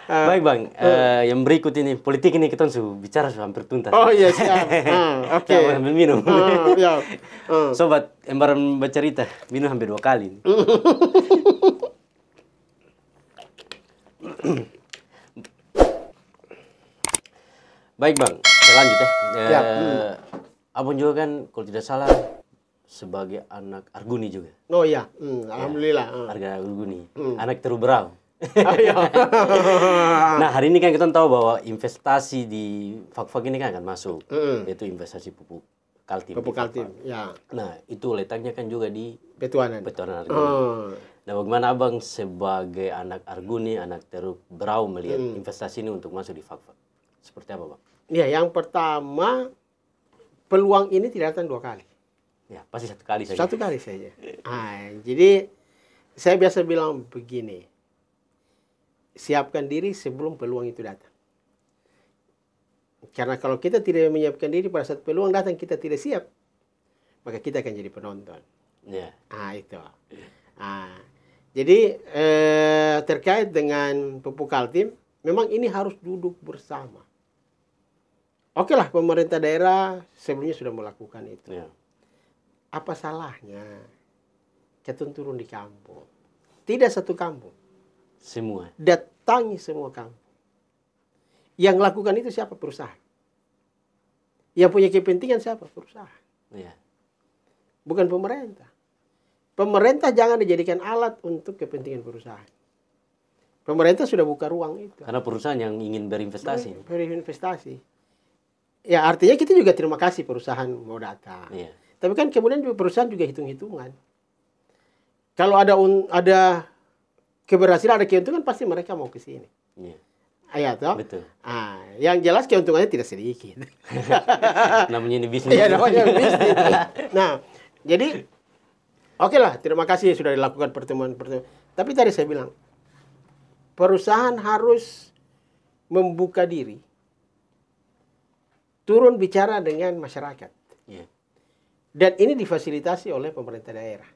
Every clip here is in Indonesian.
Baik Bang, yang berikut ini politik ini kita bicara hampir tuntas. Oh iya siap. Oke. Kita ambil minum. Ya. Sobat, embaran bercerita, minum hampir 2 kali. Baik Bang, saya lanjut ya. Abang juga kan kalau tidak salah sebagai anak Arguni juga. Oh iya, alhamdulillah. Harga Arguni, anak terberau. Oh, iya. Nah hari ini kan kita tahu bahwa investasi di Fak-Fak ini kan akan masuk, yaitu investasi pupuk Kaltim. Pupuk Kaltim, ya. Nah itu letaknya kan juga di Betuanan. Arguni. Nah bagaimana abang sebagai anak Arguni, anak terberau melihat investasi ini untuk masuk di Fak-Fak? Seperti apa Bang? Ya, yang pertama peluang ini tidak datang 2 kali. Ya pasti 1 kali saja. 1 kali saja. Jadi saya biasa bilang begini. Siapkan diri sebelum peluang itu datang. Karena kalau kita tidak menyiapkan diri pada saat peluang datang kita tidak siap, maka kita akan jadi penonton. Ya. Itu. Jadi terkait dengan pupuk Kaltim, memang ini harus duduk bersama. Oke lah, pemerintah daerah sebelumnya sudah melakukan itu. Ya. Apa salahnya kita turun di kampung? Tidak satu kampung. Semua. Datangi semua kampung. Yang lakukan itu siapa? Perusahaan. Yang punya kepentingan siapa? Perusahaan. Ya. Bukan pemerintah. Pemerintah jangan dijadikan alat untuk kepentingan perusahaan. Pemerintah sudah buka ruang itu. Karena perusahaan yang ingin berinvestasi. Berinvestasi. Ya artinya kita juga terima kasih perusahaan mau datang. Ya. Tapi kan kemudian juga perusahaan juga hitung-hitungan. Kalau ada keberhasilan, ada keuntungan, pasti mereka mau ke sini. Iya. Toh? Betul. Yang jelas keuntungannya tidak sedikit. Namanya ini bisnis. Iya, namanya bisnis. Nah, jadi oke lah, terima kasih sudah dilakukan pertemuan-pertemuan. Tapi tadi saya bilang, perusahaan harus membuka diri. Turun bicara dengan masyarakat. Yeah. Dan ini difasilitasi oleh pemerintah daerah.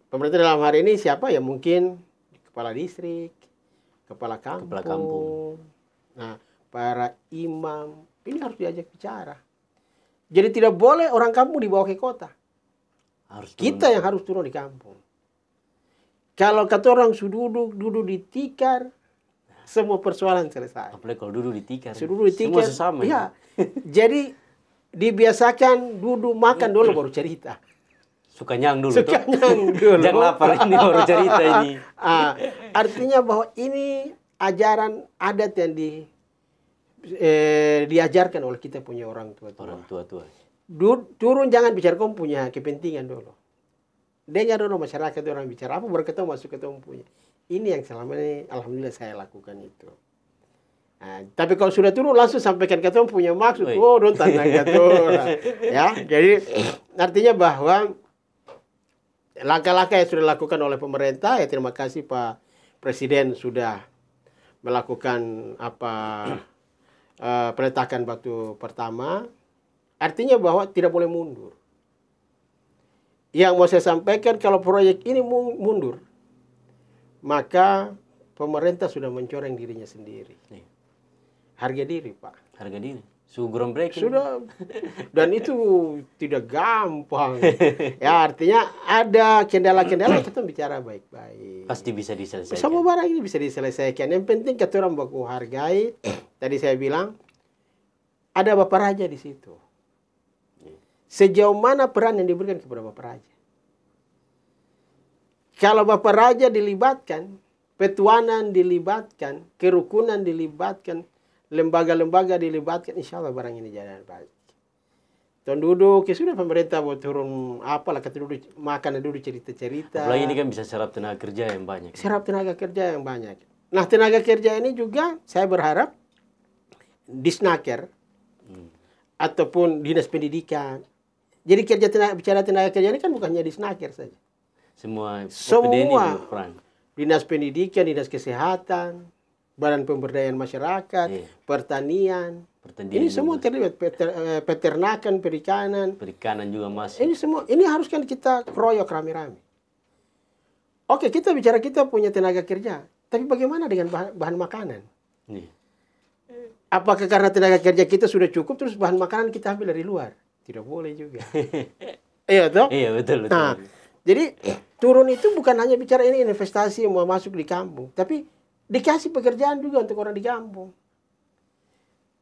Pemerintah dalam hari ini siapa? Ya mungkin kepala distrik, kepala kampung. Nah, para imam. Ini harus diajak bicara. Jadi tidak boleh orang kampung dibawa ke kota. Kita yang harus turun di kampung. Kalau kata orang duduk di tikar, semua persoalan selesai. Apalagi kalau duduk di tikar. Semua sesama. Ya. Jadi dibiasakan duduk makan dulu baru cerita. Suka nyang dulu. Jangan lapar ini baru cerita ini. Artinya bahwa ini ajaran adat yang diajarkan oleh kita punya orang tua-tua. Orang tua-tua. Turun jangan bicara kamu punya kepentingan dulu. Dengar dulu masyarakat orang bicara apa baru ketemu masuk ketemu punya. Ini yang selama ini alhamdulillah saya lakukan itu. Tapi kalau sudah turun langsung sampaikan ketemu punya maksud. Dong tantang turun. Ya, jadi artinya bahwa langkah-langkah yang sudah dilakukan oleh pemerintah, ya terima kasih Pak Presiden sudah melakukan peletakan batu pertama. Artinya bahwa tidak boleh mundur. Yang mau saya sampaikan kalau proyek ini mundur, maka pemerintah sudah mencoreng dirinya sendiri. Harga diri, Pak. Harga diri. Groundbreaking. Sudah. Dan itu tidak gampang. Ya artinya ada kendala-kendala kita bicara baik-baik. Pasti bisa diselesaikan. Semua barang ini bisa diselesaikan. Yang penting kita orang baku hargai. Tadi saya bilang ada Bapak Raja di situ. Sejauh mana peran yang diberikan kepada Bapak Raja? Kalau Bapak Raja dilibatkan, petuanan dilibatkan, kerukunan dilibatkan, lembaga-lembaga dilibatkan, insya Allah barang ini jalan baik. Tuan duduk, ya sudah pemerintah mau turun apalah, kita duduk makan, duduk cerita-cerita. Apalagi ini kan bisa serap tenaga kerja yang banyak. Serap tenaga kerja yang banyak. Nah tenaga kerja ini juga saya berharap Disnaker ataupun Dinas Pendidikan. Jadi bicara tenaga kerja ini kan bukannya Disnaker saja. Semua Dinas Pendidikan, Dinas Kesehatan, Badan Pemberdayaan Masyarakat, Pertanian. Ini semua terlibat, peternakan, perikanan. Perikanan juga masih. Ini semua, ini harus kan kita keroyok rame-rame. Oke, kita bicara kita punya tenaga kerja. Tapi bagaimana dengan bahan makanan? Iya. Apakah karena tenaga kerja kita sudah cukup, terus bahan makanan kita ambil dari luar? Tidak boleh juga. Iya toh? Iya, betul. Nah, jadi turun itu bukan hanya bicara ini investasi yang mau masuk di kampung, tapi dikasih pekerjaan juga untuk orang di kampung.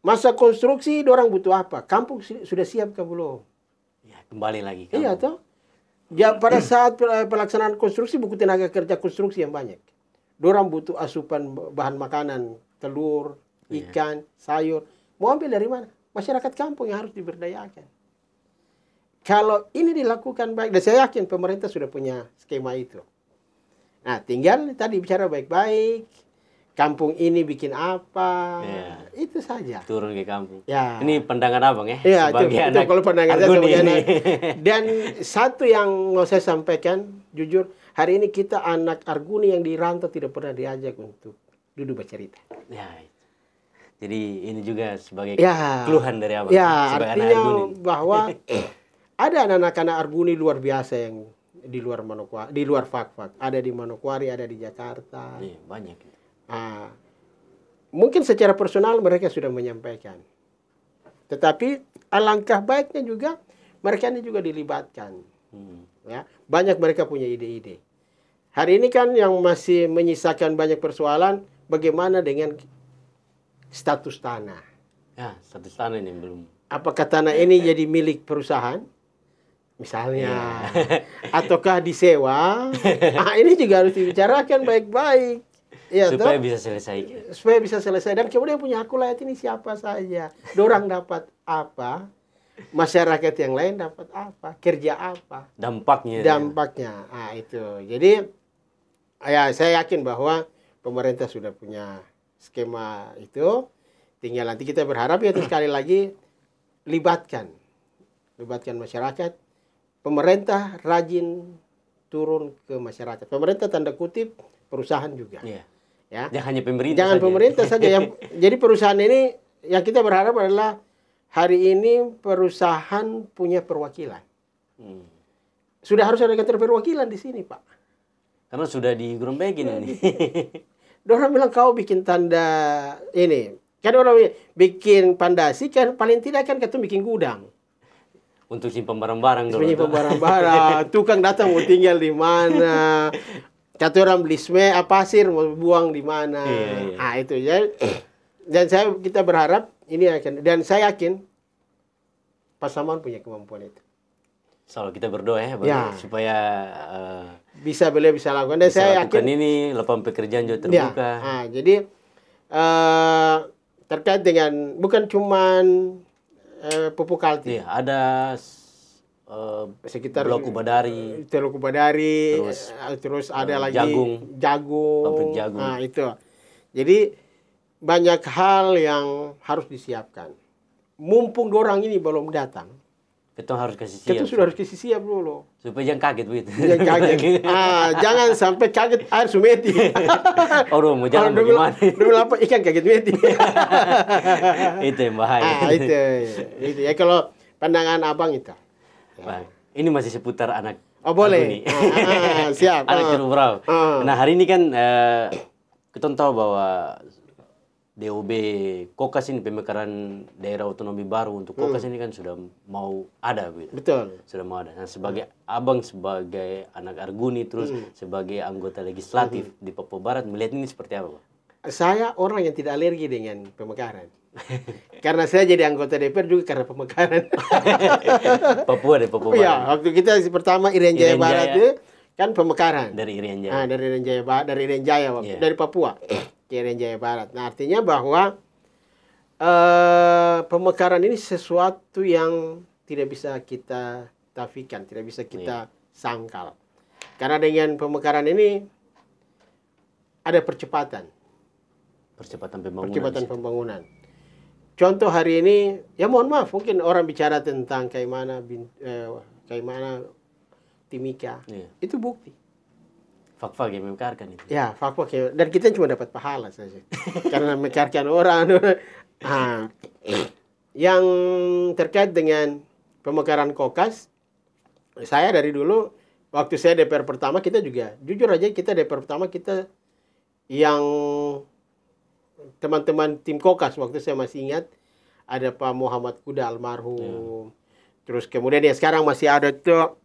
Masa konstruksi, orang butuh apa? Kampung sudah siap ke belum? Ya, kembali lagi. Iya toh? Ya, pada saat pelaksanaan konstruksi butuh tenaga kerja konstruksi yang banyak. Dorang butuh asupan bahan makanan, telur, ikan, sayur. Mau ambil dari mana? Masyarakat kampung yang harus diberdayakan. Kalau ini dilakukan baik, dan saya yakin pemerintah sudah punya skema itu. Nah, tinggal tadi bicara baik-baik. Kampung ini bikin apa? Itu saja. Turun ke kampung. Ya. Ini pandangan abang ya? Iya, sebagai itu anak kalau pandangan saya Arguni sebagai ini. anak. Dan satu yang mau saya sampaikan, jujur, hari ini kita anak Arguni yang dirantau tidak pernah diajak untuk duduk bercerita. Ya, jadi ini juga sebagai Ya. keluhan dari abang. Ya, sebagai anak artinya Arguni. bahwa ada anak-anak Arguni luar biasa yang di luar Manokwari, di luar Fak-Fak. Ada di Manokwari, ada di Jakarta. Iya, banyak. Mungkin secara personal mereka sudah menyampaikan. Tetapi alangkah baiknya juga mereka ini juga dilibatkan. Ya, banyak mereka punya ide-ide. Hari ini kan yang masih menyisakan banyak persoalan, bagaimana dengan status tanah? Ya, status tanah ini belum. Apakah tanah ini jadi milik perusahaan? Misalnya. Ataukah disewa? Ini juga harus dibicarakan baik-baik. Ya, supaya bisa selesai. Supaya bisa selesai. Dan kemudian punya hak rakyat ini siapa saja. Dorang dapat apa? Masyarakat yang lain dapat apa? Kerja apa? Dampaknya. Nah, itu. Jadi, ya saya yakin bahwa pemerintah sudah punya skema itu. Tinggal nanti kita berharap ya sekali lagi libatkan masyarakat. Pemerintah rajin turun ke masyarakat. Pemerintah tanda kutip, perusahaan juga. Iya. Ya. Jangan hanya pemerintah. Jangan saja. pemerintah saja. Jadi perusahaan ini yang kita berharap adalah hari ini perusahaan punya perwakilan. Sudah harus ada kantor perwakilan di sini, Pak. Karena sudah digerombekin ini. Orang bilang kau bikin tanda ini. Kan orang bikin pandasi kan paling tidak kan ketemu bikin gudang. Untuk simpan barang-barang dulu. Simpan barang-barang. Tukang datang mau tinggal di mana. Kata orang beli pasir mau buang di mana. Iya. Itu ya. Dan kita berharap ini akan, dan saya yakin Pasaman punya kemampuan itu. Soal kita berdoa ya. Supaya beliau bisa lakukan. Dan saya yakin ini lapangan pekerjaan juga terbuka. Jadi terkait dengan bukan cuman pupuk kalti. Iya, ada sekitar Blok Ubadari, terus ada lagi jagung, pabrik jagung. Nah, itu. Jadi banyak hal yang harus disiapkan. Mumpung orang ini belum datang, kita harus kasih siap. kita sudah harus kasih siap dulu. Supaya jangan kaget begitu. Jangan kaget. Jangan sampai kaget air sumeti. Mau jalan bagaimana? Dulu apa ikan kaget meti. Itu yang bahaya. Itu ya kalau pandangan abang itu. Baik. Ini masih seputar anak. Oh boleh. Siap. Anak Cerubrau. Nah hari ini kan kita tahu bahwa DOB Kokas ini pemekaran daerah otonomi baru untuk Kokas ini kan sudah mau ada begitu. Betul. Sudah mau ada. Nah sebagai abang sebagai anak Arguni terus sebagai anggota legislatif di Papua Barat melihat ini seperti apa, Pak? Saya orang yang tidak alergi dengan pemekaran. Karena saya jadi anggota DPR juga karena pemekaran. Papua Barat. Iya, waktu kita pertama Irian Jaya Barat itu kan pemekaran. Dari Irian Jaya. Dari Irian Jaya Barat, dari Irian Jaya waktu dari Papua ke Irian Jaya Barat. Nah, artinya bahwa pemekaran ini sesuatu yang tidak bisa kita tafikan, tidak bisa kita sangkal. Karena dengan pemekaran ini ada percepatan pembangunan. Contoh hari ini, ya mohon maaf, mungkin orang bicara tentang kayak mana Timika, itu bukti. Fak-fak yang memekarkan itu. Ya, fak-fak. Dan kita cuma dapat pahala saja. Karena memekarkan orang. Yang terkait dengan pemekaran Kokas, saya dari dulu, waktu saya DPR pertama, kita juga, jujur aja kita DPR pertama, kita yang teman-teman tim Kokas waktu saya masih ingat ada Pak Muhammad Kuda almarhum. Terus kemudian yang sekarang masih ada tuh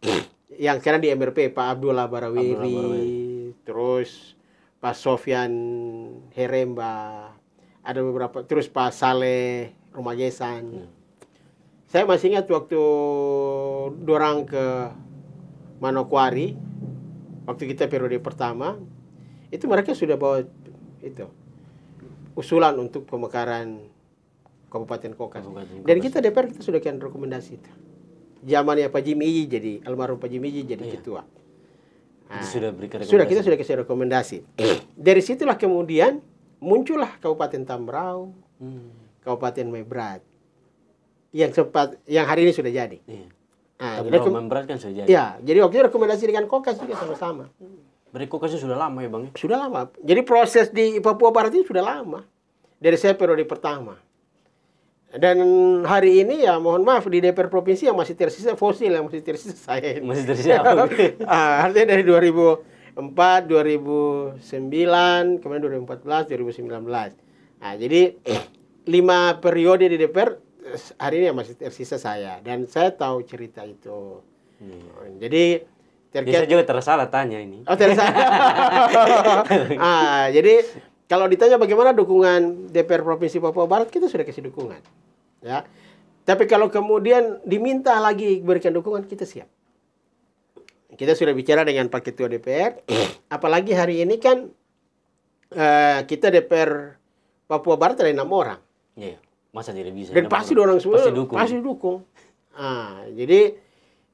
yang sekarang di MRP Pak Abdullah Barawiri. Terus Pak Sofyan Heremba. Ada beberapa, terus Pak Saleh Rumagesan. Saya masih ingat waktu dorang ke Manokwari, waktu kita periode pertama, itu mereka sudah bawa itu usulan untuk pemekaran Kabupaten Kokas. Dan kita DPR kita sudah kian rekomendasi itu. Zamannya Pak Jimmy Iji jadi almarhum Pak Jimmy Iji jadi ketua. Nah, sudah berikan sudah kita sudah kasih rekomendasi. Dari situlah kemudian muncullah Kabupaten Tambrau, Kabupaten Mebrat, yang hari ini sudah jadi. Tambrau Mebrat kan sudah jadi. Ya, jadi waktu itu rekomendasi dengan Kokas juga sama-sama. Berarti Kokasnya sudah lama ya Bang? Sudah lama. Jadi proses di Papua Barat itu sudah lama. Dari saya periode pertama. Dan hari ini ya mohon maaf di DPR provinsi yang masih tersisa fosil, yang masih tersisa saya ini. Masih tersisa. Artinya dari 2004, 2009, kemudian 2014, 2019. Nah, jadi 5 periode di DPR hari ini masih tersisa saya. Dan saya tahu cerita itu. Jadi saya juga tersalah tanya ini. Oh, tersalah. Jadi kalau ditanya bagaimana dukungan DPR Provinsi Papua Barat, kita sudah kasih dukungan. Ya. Tapi kalau kemudian diminta lagi berikan dukungan, kita siap. Kita sudah bicara dengan Pak Ketua DPR, apalagi hari ini kan kita DPR Papua Barat ada 6 orang. Iya, masa tidak bisa. Dan pasti orang semua pasti dukung. Jadi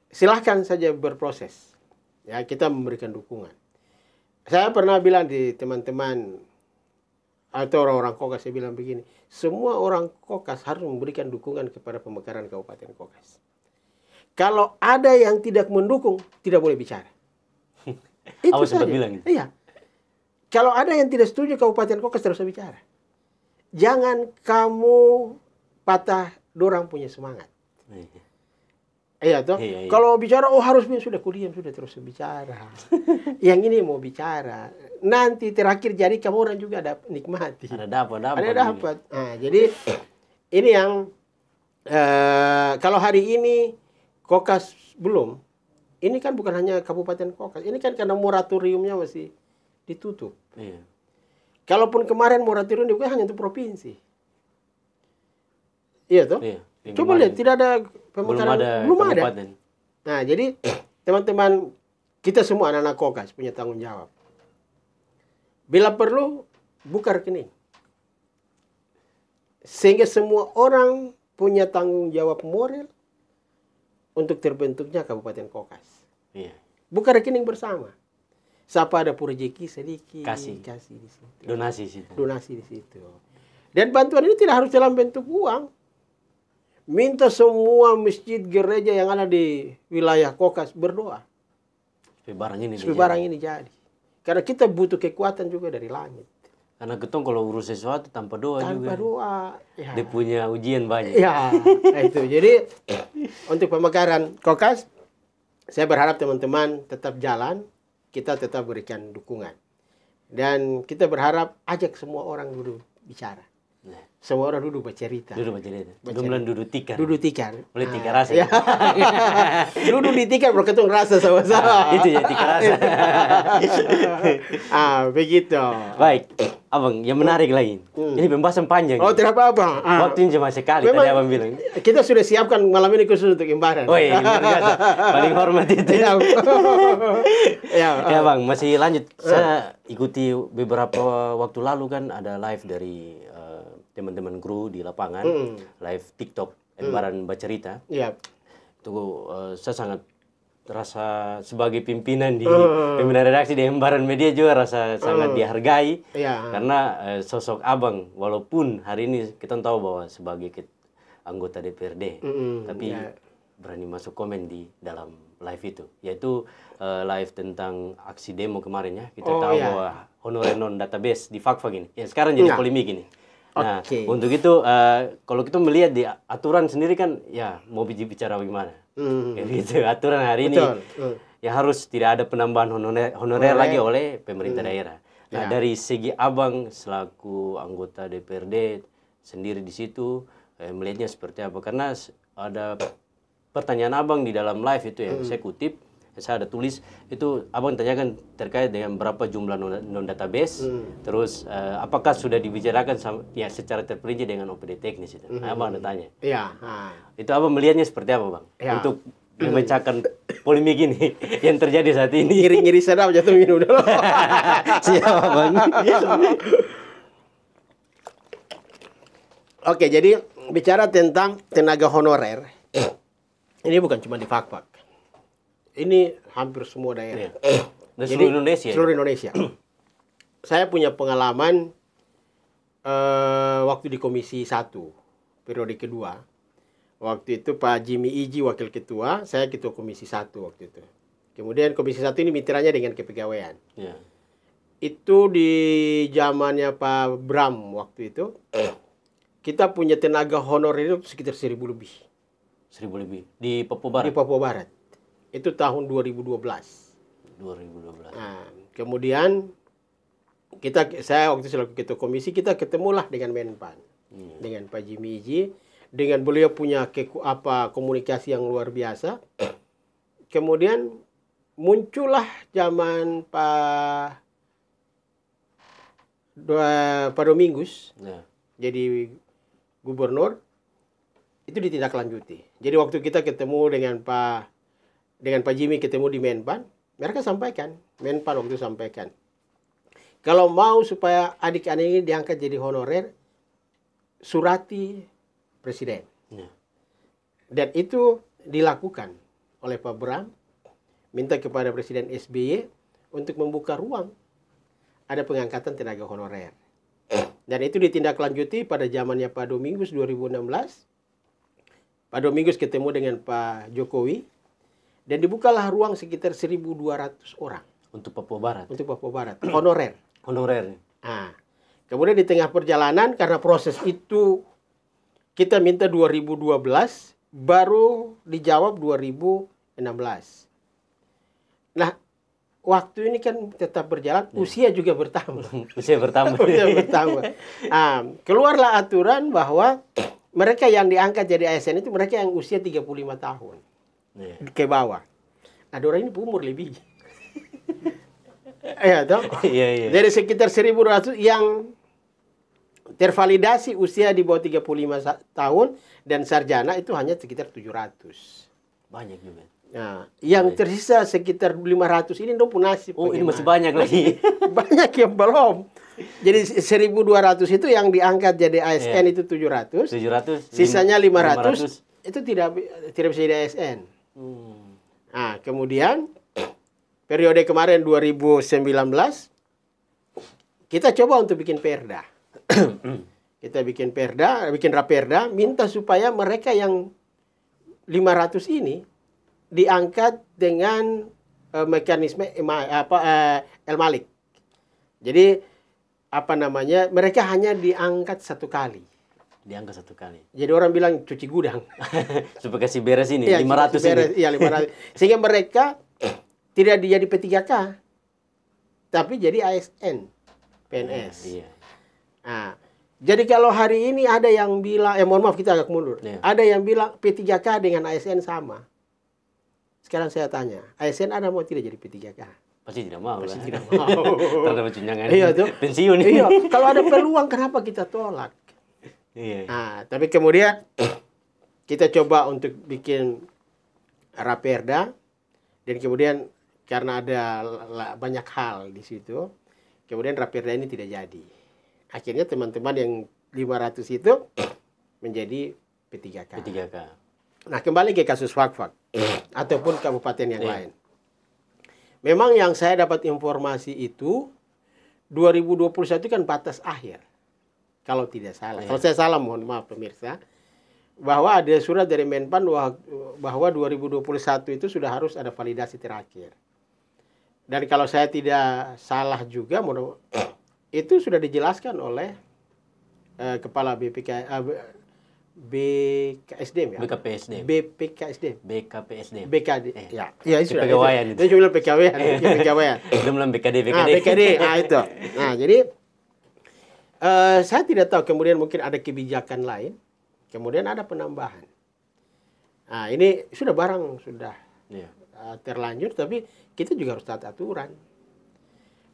silahkan saja berproses. Ya, kita memberikan dukungan. Saya pernah bilang di teman-teman atau orang-orang Kokas, saya bilang begini, semua orang Kokas harus memberikan dukungan kepada pemekaran Kabupaten Kokas. Kalau ada yang tidak mendukung, tidak boleh bicara. Itu sempat bilang gitu. Iya. Kalau ada yang tidak setuju Kabupaten Kokas terus bicara. Jangan kamu patah dorang punya semangat. Iya toh. Iya. Kalau bicara harus sudah kudiam sudah terus bicara. Yang ini mau bicara. Nanti terakhir jadi kamu orang juga ada nikmati. Ada dapat. Nah, jadi ini yang kalau hari ini Kokas belum. Ini kan bukan hanya Kabupaten Kokas. Ini kan karena moratoriumnya masih ditutup. Iya. Kalaupun kemarin moratorium bukan hanya untuk provinsi. Iya toh? Iya. Coba lihat, tidak ada pemekaran. Belum ada. Nah, jadi teman-teman kita semua anak-anak Kokas punya tanggung jawab. Bila perlu, buka rekening. Sehingga semua orang punya tanggung jawab moral untuk terbentuknya Kabupaten Kokas. Iya. Buka rekening bersama. Siapa ada rezeki sedikit, kasih di situ. Donasi di situ. Dan bantuan ini tidak harus dalam bentuk uang. Minta semua masjid gereja yang ada di wilayah Kokas berdoa. Supaya barang ini jadi. Karena kita butuh kekuatan juga dari langit. Karena ketong kalau urus sesuatu tanpa doa juga. Tanpa doa. Ya. Dia punya ujian banyak. Ya, itu. Jadi untuk pemekaran Kokas, saya berharap teman-teman tetap jalan. Kita tetap berikan dukungan. Dan kita berharap ajak semua orang dulu bicara. Semua orang duduk bercerita. Duduk tikar. Boleh tikar rasa. Ya. Duduk di tikar berketung rasa sama-sama. Itu ya tikar rasa. Begitu. Baik, Abang, yang menarik lagi. Ini pembahasan panjang. Oh, tidak apa-apa. Waktunya cuma sekali tadi Abang bilang. Kita sudah siapkan malam ini khusus untuk Imbaran. Oh iya, paling hormat itu. Ya Bang, masih lanjut. Saya ikuti beberapa waktu lalu kan ada live dari teman-teman kru di lapangan, live TikTok Embaran Bercerita. Iya. Itu saya sangat rasa sebagai pimpinan di pimpinan redaksi di Embaran Media juga rasa sangat dihargai. Karena sosok Abang, walaupun hari ini kita tahu bahwa sebagai anggota DPRD, tapi berani masuk komen di dalam live itu, yaitu live tentang aksi demo kemarin ya. Kita tahu bahwa honorer non database di Fakfak ini, ya sekarang jadi polemik ini. Nah, untuk itu kalau kita melihat di aturan sendiri kan ya mau bicara bagaimana. Kayak gitu. Aturan hari ini ya harus tidak ada penambahan honorer lagi oleh pemerintah daerah. Nah, dari segi abang selaku anggota DPRD sendiri di situ, melihatnya seperti apa? Karena ada pertanyaan abang di dalam live itu yang saya kutip, saya ada tulis, itu abang tanyakan terkait dengan berapa jumlah non-database, terus apakah sudah dibicarakan ya secara terperinci dengan OPD teknis itu. Nah, abang ada tanya. Iya. Itu abang melihatnya seperti apa, Bang? Untuk memecahkan polemik ini yang terjadi saat ini. Ngiri-ngiri sedap jatuh minum dulu. Siapa, Bang? Oke, jadi bicara tentang tenaga honorer, ini bukan cuma di Fakfak. Ini hampir semua daerah. Dan seluruh Indonesia. Seluruh Indonesia. Saya punya pengalaman waktu di Komisi 1, periode kedua. Waktu itu Pak Jimmy Iji wakil ketua, saya ketua Komisi 1 waktu itu. Kemudian Komisi 1 ini mitranya dengan kepegawaian. Ya. Itu di zamannya Pak Bram waktu itu. Kita punya tenaga honorer itu sekitar 1.000 lebih. 1.000 lebih. Di Papua Barat? Di Papua Barat. Itu tahun 2012. 2012. Nah, kemudian saya waktu selaku ketua komisi, kita ketemulah dengan Menpan. Dengan Pak Jimmy Iji. Dengan beliau punya komunikasi yang luar biasa. Kemudian muncullah zaman Pak Domingus. Ya. Jadi gubernur, itu ditindaklanjuti. Jadi waktu kita ketemu dengan Pak Jimmy ketemu di Menpan, mereka sampaikan, Menpan waktu itu sampaikan, kalau mau supaya adik-adik ini diangkat jadi honorer, surati Presiden. Ya. Dan itu dilakukan oleh Pak Bram, minta kepada Presiden SBY untuk membuka ruang ada pengangkatan tenaga honorer. Dan itu ditindaklanjuti pada zamannya Pak Domingus 2016. Pak Domingus ketemu dengan Pak Jokowi dan dibukalah ruang sekitar 1.200 orang. Untuk Papua Barat? Untuk Papua Barat, honorer. Honorer. Nah, kemudian di tengah perjalanan karena proses itu kita minta 2012, baru dijawab 2016. Nah, waktu ini kan tetap berjalan, usia juga bertambah. Usia bertambah. Usia bertambah. Keluarlah aturan bahwa mereka yang diangkat jadi ASN itu mereka yang usia 35 tahun. Ke bawah. Ada orang ini umur lebih. Iya, toh? Iya. Dari sekitar 1.200 yang tervalidasi usia di bawah 35 tahun dan sarjana itu hanya sekitar 700. Banyak juga. Nah, yang tersisa sekitar 500 ini dong pun nasib. Oh, ini masih banyak lagi. Banyak yang belum. Jadi 1.200 itu yang diangkat jadi ASN itu 700. 700. Sisanya 500 itu tidak bisa jadi ASN. Nah, kemudian periode kemarin 2019 kita coba untuk bikin perda. Kita bikin raperda, minta supaya mereka yang 500 ini diangkat dengan mekanisme El Malik. Jadi mereka hanya diangkat satu kali. Diangkat satu kali. Jadi orang bilang cuci gudang. Supaya kasih beres ini, ya, 500 beres, ini. Iya, 500. Sehingga mereka tidak jadi P3K, tapi jadi ASN, PNS. Iya. Nah, jadi kalau hari ini ada yang bilang, mohon maaf kita agak mundur. Iya. Ada yang bilang P3K dengan ASN sama. Sekarang saya tanya, ASN ada mau tidak jadi P3K? Pasti tidak mau. Pasti tidak mau. Terdapat tunjangan. Iya tuh. Pensiun. Iya, kalau ada peluang kenapa kita tolak? Iya. Nah, tapi kemudian kita coba untuk bikin raperda dan kemudian karena ada banyak hal di situ, kemudian raperda ini tidak jadi. Akhirnya teman-teman yang 500 itu menjadi P3K. P3K. Nah, kembali ke kasus Fakfak ataupun kabupaten yang lain. Memang yang saya dapat informasi itu 2021 kan batas akhir. Kalau tidak salah. Kalau saya salah mohon maaf pemirsa. Bahwa ada surat dari Menpan bahwa 2021 itu sudah harus ada validasi terakhir. Dan kalau saya tidak salah juga itu sudah dijelaskan oleh Kepala BKSDM ya? BKPSDM. BPKSDM. BKPSDM. BKD. Ya, ya itu sudah. Kepegawaian itu. Itu cuma PKWan, ya PKWan. Belum bilang BKD. BKD, itu. Nah, jadi saya tidak tahu, kemudian mungkin ada kebijakan lain, kemudian ada penambahan. Nah, ini sudah barang sudah terlanjur, tapi kita juga harus taat aturan.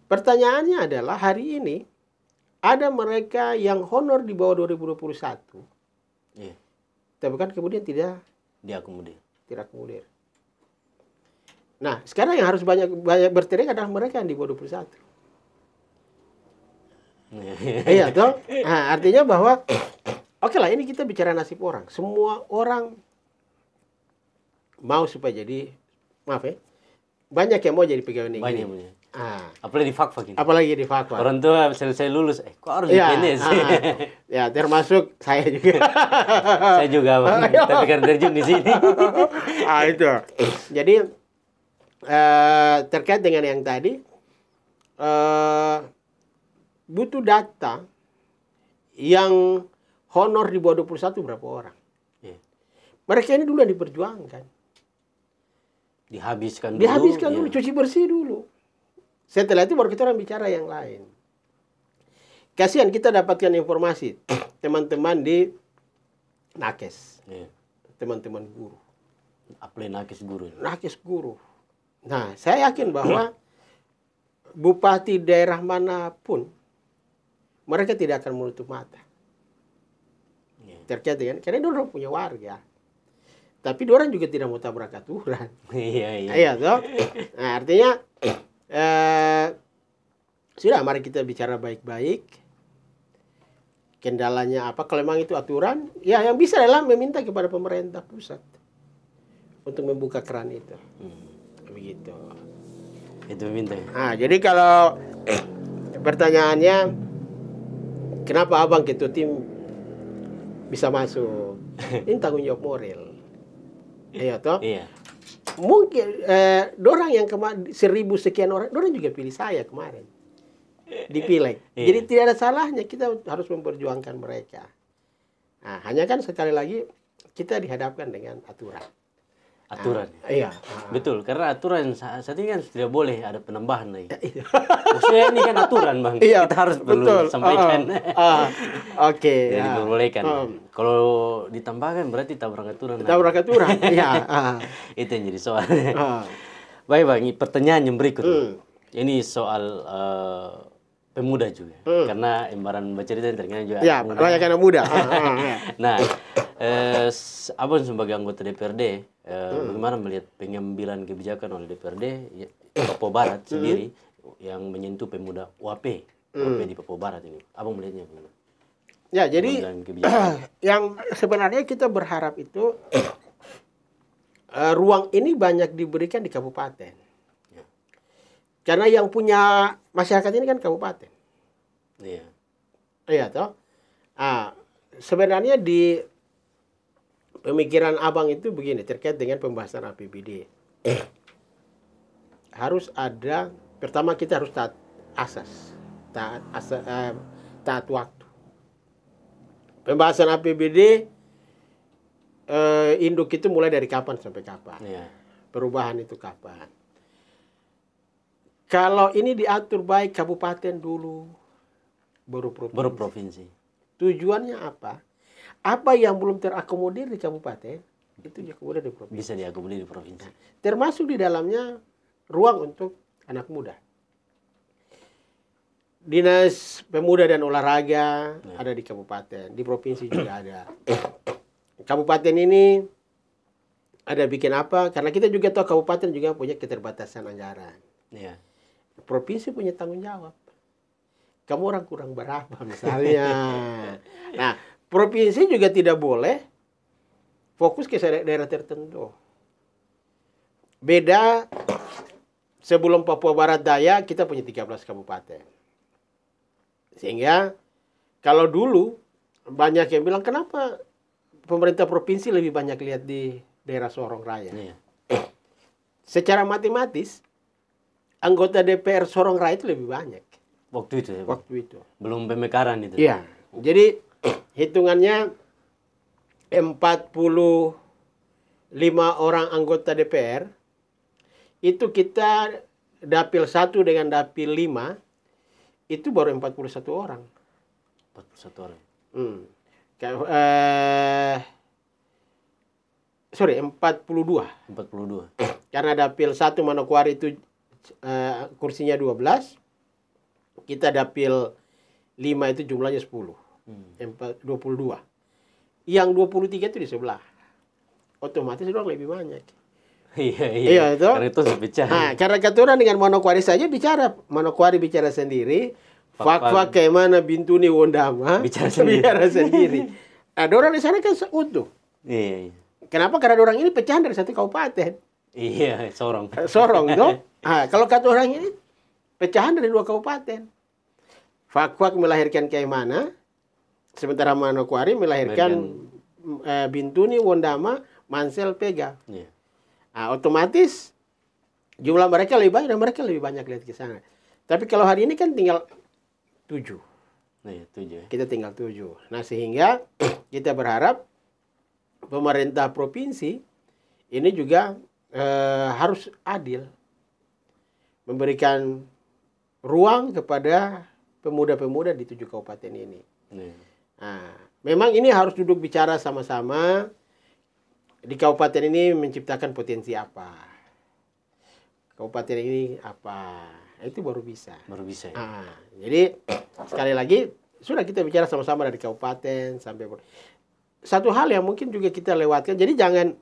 Pertanyaannya adalah hari ini ada mereka yang honor di bawah 2021. Tapi kan kemudian tidak diakomodir. Tidak akomodir. Nah, sekarang yang harus banyak berteriak adalah mereka yang di bawah 21. Iya, toh? Nah, artinya bahwa oke lah, ini kita bicara nasib orang. Semua orang mau supaya jadi, maaf ya, banyak yang mau jadi pegawai negeri. Banyak. Apalagi di Fakfak ini. Apalagi di Fakfak. Orang tua selesai lulus, kok harus di PNS? Ya, termasuk saya juga. Saya juga, Bang. Tapi kan terjun di sini. Itu. Jadi terkait dengan yang tadi, butuh data yang honor di bawah 21 berapa orang. Mereka ini dulu yang diperjuangkan. Dihabiskan dulu, cuci bersih dulu. Setelah itu baru kita orang bicara yang lain. Kasihan kita dapatkan informasi teman-teman di nakes, teman-teman guru. Apalagi nakes guru. Nakes guru. Nah, saya yakin bahwa bupati daerah manapun mereka tidak akan menutup mata terkait dengan, karena dia orang punya warga. Tapi dia orang juga tidak mau tabrak aturan. Iya toh. Nah, artinya sudah, mari kita bicara baik-baik. Kendalanya apa? Kalau memang itu aturan, ya yang bisa adalah meminta kepada pemerintah pusat untuk membuka keran itu. Begitu. Itu meminta. Nah, jadi kalau pertanyaannya, kenapa abang ketua tim bisa masuk? Ini tanggung jawab moral. Iya toh? Iya. Mungkin dorang yang kemarin 1000 sekian orang, dorang juga pilih saya kemarin di pileg. Jadi tidak ada salahnya kita harus memperjuangkan mereka. Nah, hanya kan sekali lagi kita dihadapkan dengan aturan. Aturan. Iya. Betul, karena aturan saat ini kan tidak boleh ada penambahan lagi. Maksudnya ini kan aturan, Bang. Iya, kita harus perlu sampaikan. Oke. Jadi diperbolehkan. Kalau ditambahkan berarti tabrak aturan. Tabrak aturan. Iya. Itu yang jadi soal. Baik, Bang. Pertanyaan yang berikut. Ini soal pemuda juga. Karena Embaran Bacerita terkenal juga. Ya, rakyat anak muda. Nah, abang sebagai anggota DPRD, bagaimana melihat pengambilan kebijakan oleh DPRD Papua Barat sendiri yang menyentuh pemuda UAP di Papua Barat ini? Abang melihatnya bagaimana? Ya, jadi yang sebenarnya kita berharap itu ruang ini banyak diberikan di kabupaten. Karena yang punya masyarakat ini kan kabupaten. Iya. Iya toh. Sebenarnya di pemikiran abang itu begini terkait dengan pembahasan APBD. Harus ada, pertama kita harus taat asas, taat waktu. Pembahasan APBD induk itu mulai dari kapan sampai kapan. Iya. Perubahan itu kapan. Kalau ini diatur baik kabupaten dulu, baru provinsi. Tujuannya apa? Apa yang belum terakomodir di kabupaten, itu kemudian di provinsi. Bisa diakomodir di provinsi. Termasuk di dalamnya ruang untuk anak muda. Dinas Pemuda dan Olahraga ada di kabupaten, di provinsi juga ada. Kabupaten ini ada bikin apa? Karena kita juga tahu kabupaten juga punya keterbatasan anggaran. Iya. Provinsi punya tanggung jawab. Kamu orang kurang berapa misalnya. Nah, provinsi juga tidak boleh fokus ke daerah tertentu. Beda sebelum Papua Barat Daya kita punya 13 kabupaten. Sehingga kalau dulu banyak yang bilang kenapa pemerintah provinsi lebih banyak lihat di daerah Sorong Raya. Iya. Secara matematis anggota DPR Sorong Raya itu lebih banyak. Waktu itu ya? Waktu itu. Belum pemekaran itu? Iya. Jadi hitungannya 45 orang anggota DPR, itu kita dapil 1 dengan dapil 5, itu baru 41 orang. 41 orang. Sorry, 42. 42. Karena dapil 1 Manokwari itu kursinya 12. Kita dapil 5 itu jumlahnya 10. 22. Yang 23 itu di sebelah. Otomatis orang lebih banyak. Iya, itu. Karena itu sepecah. Nah, karena katuran dengan Manokwari saja bicara. Manokwari bicara sendiri. Fak-fak kayak mana Bintuni Wondama bicara sendiri. Nah, orang di sana kan seutuh. Iya. Kenapa? Karena orang ini pecahan dari satu kabupaten. Iya, sorong. Sorong dong. Nah, kalau kata orang ini pecahan dari 2 kabupaten. Fak-fak melahirkan kayak mana, sementara Manokwari melahirkan Bintuni Wondama, Mansel, Pega. Iya. Nah, otomatis jumlah mereka lebih banyak dan mereka lebih banyak lihat ke sana. Tapi kalau hari ini kan tinggal 7. Iya, 7. Kita tinggal 7. Nah, sehingga kita berharap pemerintah provinsi ini juga harus adil, memberikan ruang kepada pemuda-pemuda di 7 kabupaten ini. Nah, memang ini harus duduk bicara sama-sama di kabupaten ini menciptakan potensi apa, kabupaten ini apa, itu baru bisa. Baru bisa. Ya? Nah, jadi sekali lagi sudah kita bicara sama-sama dari kabupaten sampai satu hal yang mungkin juga kita lewatkan. Jadi jangan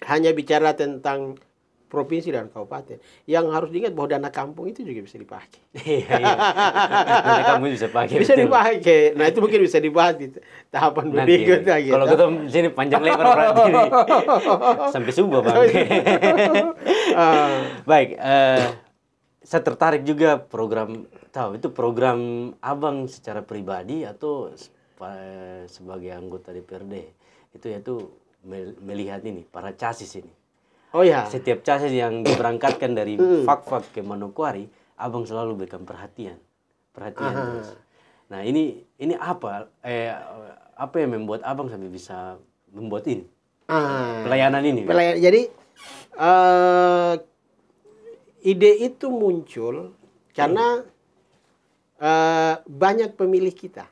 hanya bicara tentang provinsi dan kabupaten. Yang harus diingat bahwa dana kampung itu juga bisa dipakai. Dana kampung bisa pakai. Bisa dipakai. Nah, itu mungkin bisa dibahas di tahapan berikutnya. Gitu. Kalau kita sini panjang lebar berarti ini. Sampai subuh, Bang. Baik, saya tertarik juga itu program Abang secara pribadi atau sebagai anggota DPRD. Itu melihat ini, para casis ini. Oh ya. Setiap casis yang diberangkatkan dari Fak-Fak ke Manokwari, Abang selalu berikan perhatian terus. Nah, ini apa yang membuat Abang sampai bisa membuat ini? Pelayanan ini. Jadi ide itu muncul karena banyak pemilih kita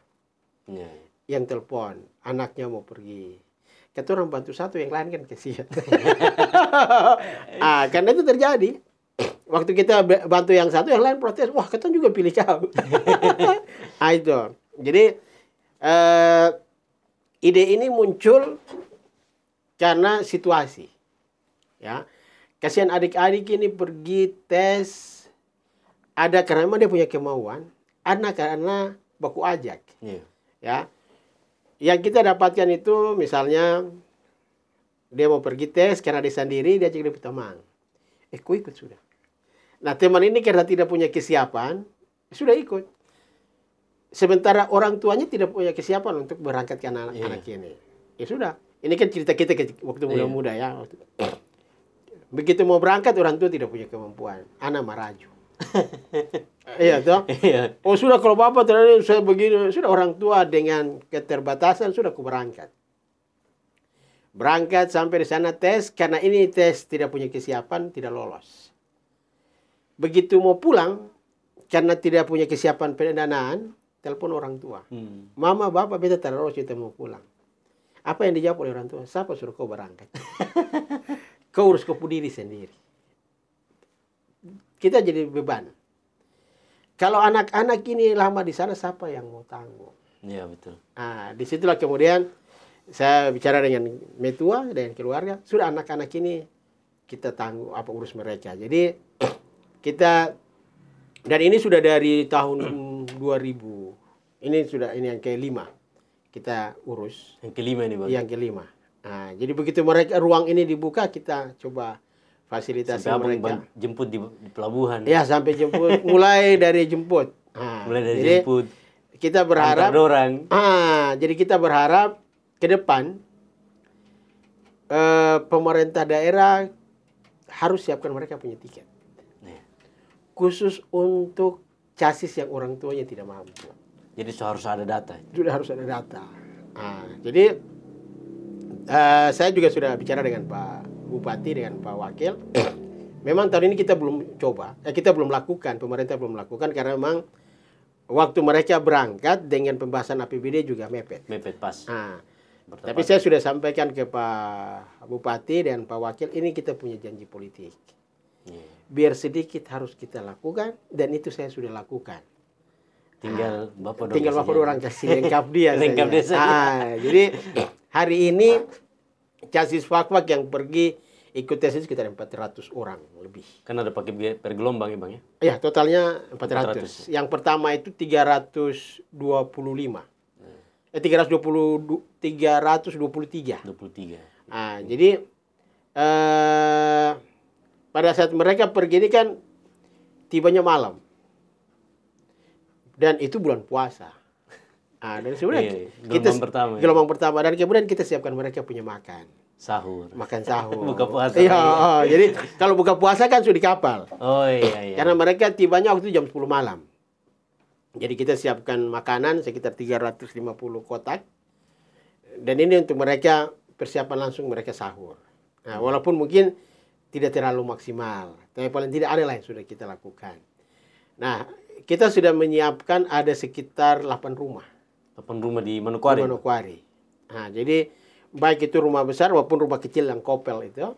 yang telepon, anaknya mau pergi. Kata orang bantu satu, yang lain kan kasihan. Karena itu terjadi. Waktu kita bantu yang satu, yang lain protes. Wah, kita juga pilih kau. Itu. Jadi ide ini muncul karena situasi. Ya, kasihan adik-adik ini pergi tes. Ada karena memang dia punya kemauan. Ada karena baku ajak. Ya. Yang kita dapatkan itu misalnya dia mau pergi tes karena dia sendiri, dia ajak dia teman. Ku ikut sudah. Nah, teman ini karena tidak punya kesiapan, sudah ikut. Sementara orang tuanya tidak punya kesiapan untuk berangkatkan anak ini. Ya sudah. Ini kan cerita kita waktu muda-muda ya. Begitu mau berangkat, orang tua tidak punya kemampuan. Anak maraju. Iya toh. Oh sudah, kalau bapak ternyata saya begini, sudah orang tua dengan keterbatasan sudah aku berangkat sampai di sana tes, karena ini tes tidak punya kesiapan, tidak lolos. Begitu mau pulang karena tidak punya kesiapan pendanaan, telepon orang tua. Mama, bapak, beta tidak lolos, kita mau pulang. Apa yang dijawab oleh orang tua? Siapa suruh kau berangkat? Kau urus kau diri sendiri. Kita jadi beban. Kalau anak-anak ini lama di sana, siapa yang mau tanggung? Iya, betul. Disitulah kemudian saya bicara dengan metua dan keluarga. Sudah, anak-anak ini kita tanggung apa urus mereka. Jadi kita, dan ini sudah dari tahun 2000. Ini yang ke-5 kita urus. Yang ke-5 ini, Bang. Yang ke-5. Jadi begitu mereka ruang ini dibuka, kita coba fasilitasi sampai mereka. Jemput di pelabuhan. Ya, sampai jemput. Mulai dari jemput. Jemput. Kita berharap. Jadi kita berharap ke depan pemerintah daerah harus siapkan mereka punya tiket. Khusus untuk casis yang orang tuanya tidak mampu. Jadi harus ada data. Sudah harus ada data. Jadi saya juga sudah bicara dengan Pak Bupati, dengan Pak Wakil. Memang tahun ini kita belum coba, kita belum lakukan, pemerintah belum lakukan karena memang waktu mereka berangkat dengan pembahasan APBD juga mepet. Mepet pas. Nah, tapi saya sudah sampaikan ke Pak Bupati dan Pak Wakil, ini kita punya janji politik. Biar sedikit harus kita lakukan, dan itu saya sudah lakukan. Tinggal Bapak orang kasih lengkap dia. Lengkap dia saja. Jadi hari ini casis Fakfak yang pergi ikut tes sekitar 400 orang lebih. Kan ada pakai per gelombang ya Bang ya? Ya, totalnya 400. Yang pertama itu 325. 323. Nah, jadi pada saat mereka pergi ini kan tibanya malam. Dan itu bulan puasa. Nah, dan sebenarnya gelombang pertama dan kemudian kita siapkan mereka punya makan. Makan sahur. Buka puasa. Iya, jadi kalau buka puasa kan sudah di kapal. Oh iya. Karena mereka tibanya waktu itu jam 10 malam. Jadi kita siapkan makanan sekitar 350 kotak. Dan ini untuk mereka persiapan langsung mereka sahur. Nah, walaupun mungkin tidak terlalu maksimal, tapi paling tidak ada lah yang sudah kita lakukan. Nah, kita sudah menyiapkan ada sekitar 8 rumah. 8 rumah di Manokwari. Di Manokwari. Nah, jadi baik itu rumah besar maupun rumah kecil yang kopel itu.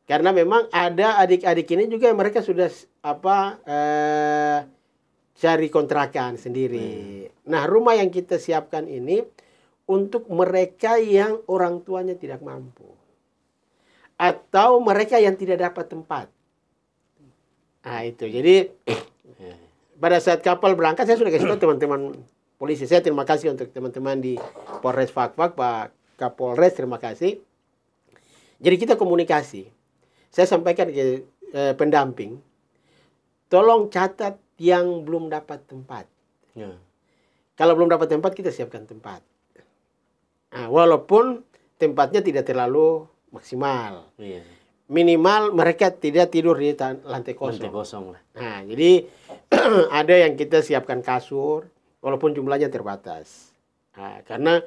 Karena memang ada adik-adik ini juga mereka sudah cari kontrakan sendiri. Nah, rumah yang kita siapkan ini untuk mereka yang orang tuanya tidak mampu. Atau mereka yang tidak dapat tempat. Nah, itu. Jadi pada saat kapal berangkat, saya sudah kasih tahu teman-teman polisi. Saya terima kasih untuk teman-teman di Polres Fakfak, Pak Kapolres, terima kasih. Jadi kita komunikasi. Saya sampaikan ke pendamping, tolong catat yang belum dapat tempat. Kalau belum dapat tempat, kita siapkan tempat. Nah, walaupun tempatnya tidak terlalu maksimal. Minimal mereka tidak tidur di lantai kosong. Nah, jadi ada yang kita siapkan kasur, walaupun jumlahnya terbatas. Nah, karena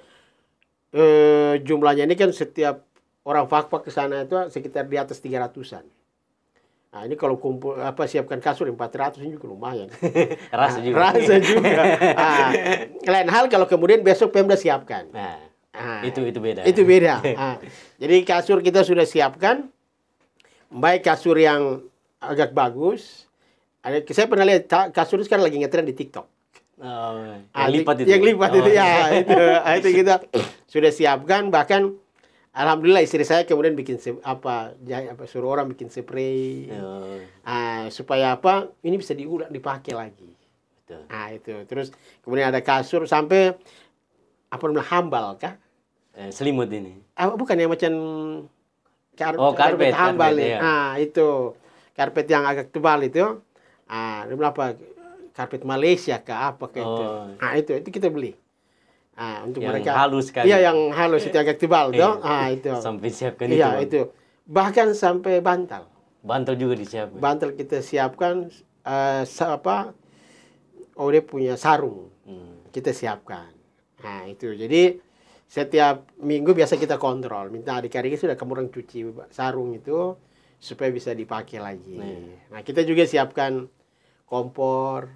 jumlahnya ini kan setiap orang Fakfak ke sana itu sekitar di atas 300-an. Nah, ini kalau kumpul siapkan kasur 400 ini juga lumayan. Rasa juga. Nah, lain hal kalau kemudian besok Pemda siapkan. Itu beda. Itu beda. Nah, jadi kasur kita sudah siapkan. Baik kasur yang agak bagus. Saya pernah lihat kasur itu sekarang lagi ngetren di TikTok. Yang lipat itu. Yang lipat itu ya. Itu kita sudah siapkan. Bahkan alhamdulillah istri saya kemudian bikin suruh orang bikin spray. Supaya ini bisa diulang dipakai lagi. Nah, itu. Terus kemudian ada kasur sampai hambal kah? Selimut ini. Bukan yang macam karpet hambal. Iya. Nah, itu karpet yang agak tebal itu. Karpet Malaysia kah apa kayak itu. Nah, itu kita beli. Untuk yang mereka halus sekali. Iya, yang halus itu agak tebal tuh. Itu. Sampai siapkan itu. Iya, itu. Bahkan sampai bantal. Bantal juga disiapkan. Bantal kita siapkan dia punya sarung. Kita siapkan. Nah, itu. Jadi setiap minggu biasa kita kontrol. Minta adik-adik sudah kamu cuci sarung itu supaya bisa dipakai lagi. Nah, kita juga siapkan kompor.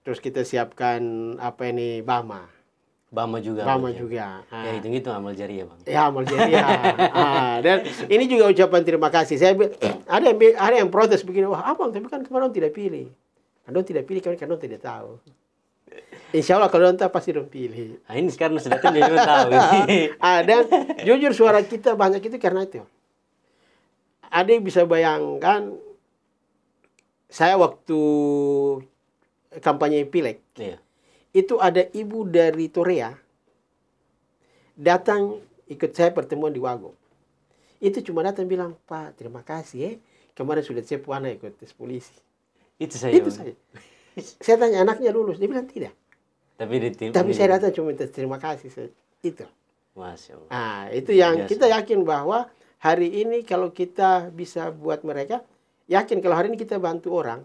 Terus kita siapkan Bama. Bama juga. Ya, itu amal jariah, Bang. Ya, amal jariah. Dan ini juga ucapan terima kasih. Ada yang protes begini, wah Abang, tapi kan kemarin tidak pilih. Anda tidak pilih karena tidak tahu. Insya Allah kalau nanti pasti dong pilih. Ini sekarang sudah kan dia tahu. Dan jujur suara kita banyak itu karena itu. Ada yang bisa bayangkan, saya waktu kampanye Pileg, itu ada ibu dari Torea datang ikut saya pertemuan di Wago. Itu cuma datang bilang, Pak terima kasih kemarin sudah saya puana ikut tes polisi. Itu saja. Saya tanya anaknya lulus, dia bilang tidak. Tapi saya datang cuma minta terima kasih. Itu. Masya Allah. Itu yang kita yakin bahwa hari ini kalau kita bisa buat mereka, yakin kalau hari ini kita bantu orang,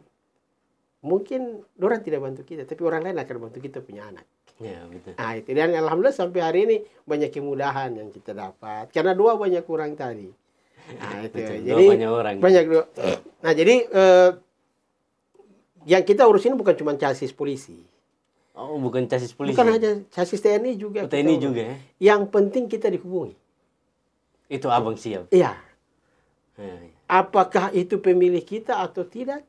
mungkin orang tidak bantu kita, tapi orang lain akan bantu kita punya anak. Ya, betul. Nah, itu. Dan alhamdulillah sampai hari ini banyak kemudahan yang kita dapat. Karena doa banyak kurang tadi. Nah, itu. Betul, Jadi banyak orang. Banyak doa. Nah, jadi yang kita urus ini bukan cuma chassis polisi. Oh, bukan chassis polisi. Bukan hanya chassis TNI juga. TNI juga ya. Yang penting kita dihubungi. Itu abang siap. Iya. Ya. Apakah itu pemilih kita atau tidak?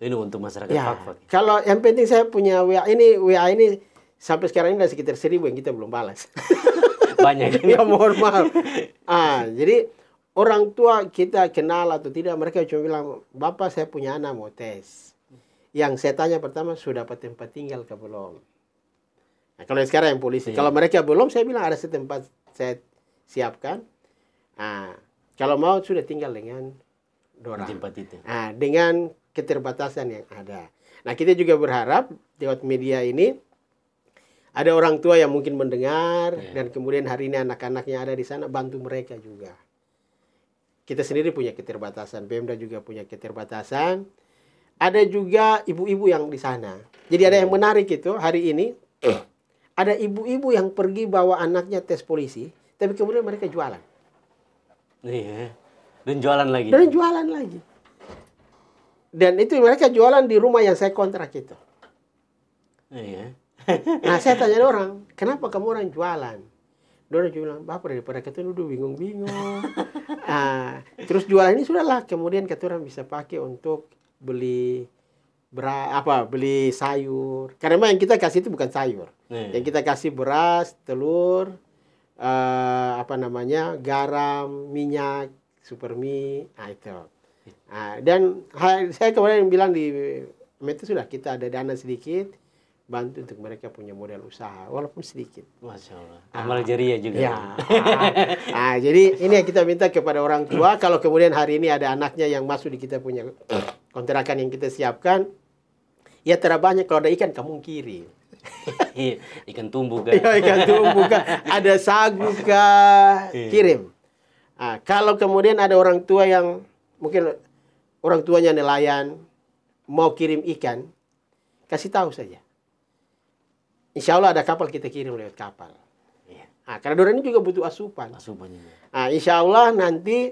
Ini untuk masyarakat Ya. Fakfak. Kalau yang penting saya punya WA ini sampai sekarang ini ada sekitar 1.000 yang kita belum balas. Banyak. Ya mohon maaf. Jadi orang tua kita kenal atau tidak, mereka cuma bilang, Bapak saya punya anak mau tes. Yang saya tanya pertama, sudah dapat tempat tinggal ke belum? Nah, kalau sekarang yang polisi, kalau mereka belum, saya bilang ada tempat saya siapkan. Kalau mau sudah tinggal dengan dorang. Tempat itu. Dengan keterbatasan yang ada. Nah, kita juga berharap lewat media ini ada orang tua yang mungkin mendengar dan kemudian hari ini anak-anaknya ada di sana, bantu mereka juga. Kita sendiri punya keterbatasan, Pemda juga punya keterbatasan. Ada juga ibu-ibu yang di sana. Jadi ada yang menarik itu hari ini. Ada ibu-ibu yang pergi bawa anaknya tes polisi, tapi kemudian mereka jualan. Iya. Dan jualan lagi. Dan itu mereka jualan di rumah yang saya kontrak itu. Iya. Nah, saya tanya orang, kenapa kamu orang jualan? Dia bilang, Bapak daripada kita duduk bingung-bingung. Terus jualan ini sudahlah, kemudian kita orang bisa pakai untuk beli beli sayur. Karena memang yang kita kasih itu bukan sayur. Yang kita kasih beras, telur, garam, minyak, supermi, itu. Dan saya kemarin bilang di Metu sudah kita ada dana sedikit, bantu untuk mereka punya modal usaha, walaupun sedikit. Masya Allah. Amal jariah juga. Ya. Jadi ini yang kita minta kepada orang tua, kalau kemudian hari ini ada anaknya yang masuk di kita punya kontrakan yang kita siapkan, ya terbanyak kalau ada ikan kamu kirim. Ikan tumbuh kan? Ya, ikan tumbuh kan. Ada sagu kah, kirim. Kalau kemudian ada orang tua yang mungkin orang tuanya nelayan, mau kirim ikan, kasih tahu saja. Insya Allah ada kapal kita kirim lewat kapal. Karena dorang ini juga butuh asupan. Insya Allah nanti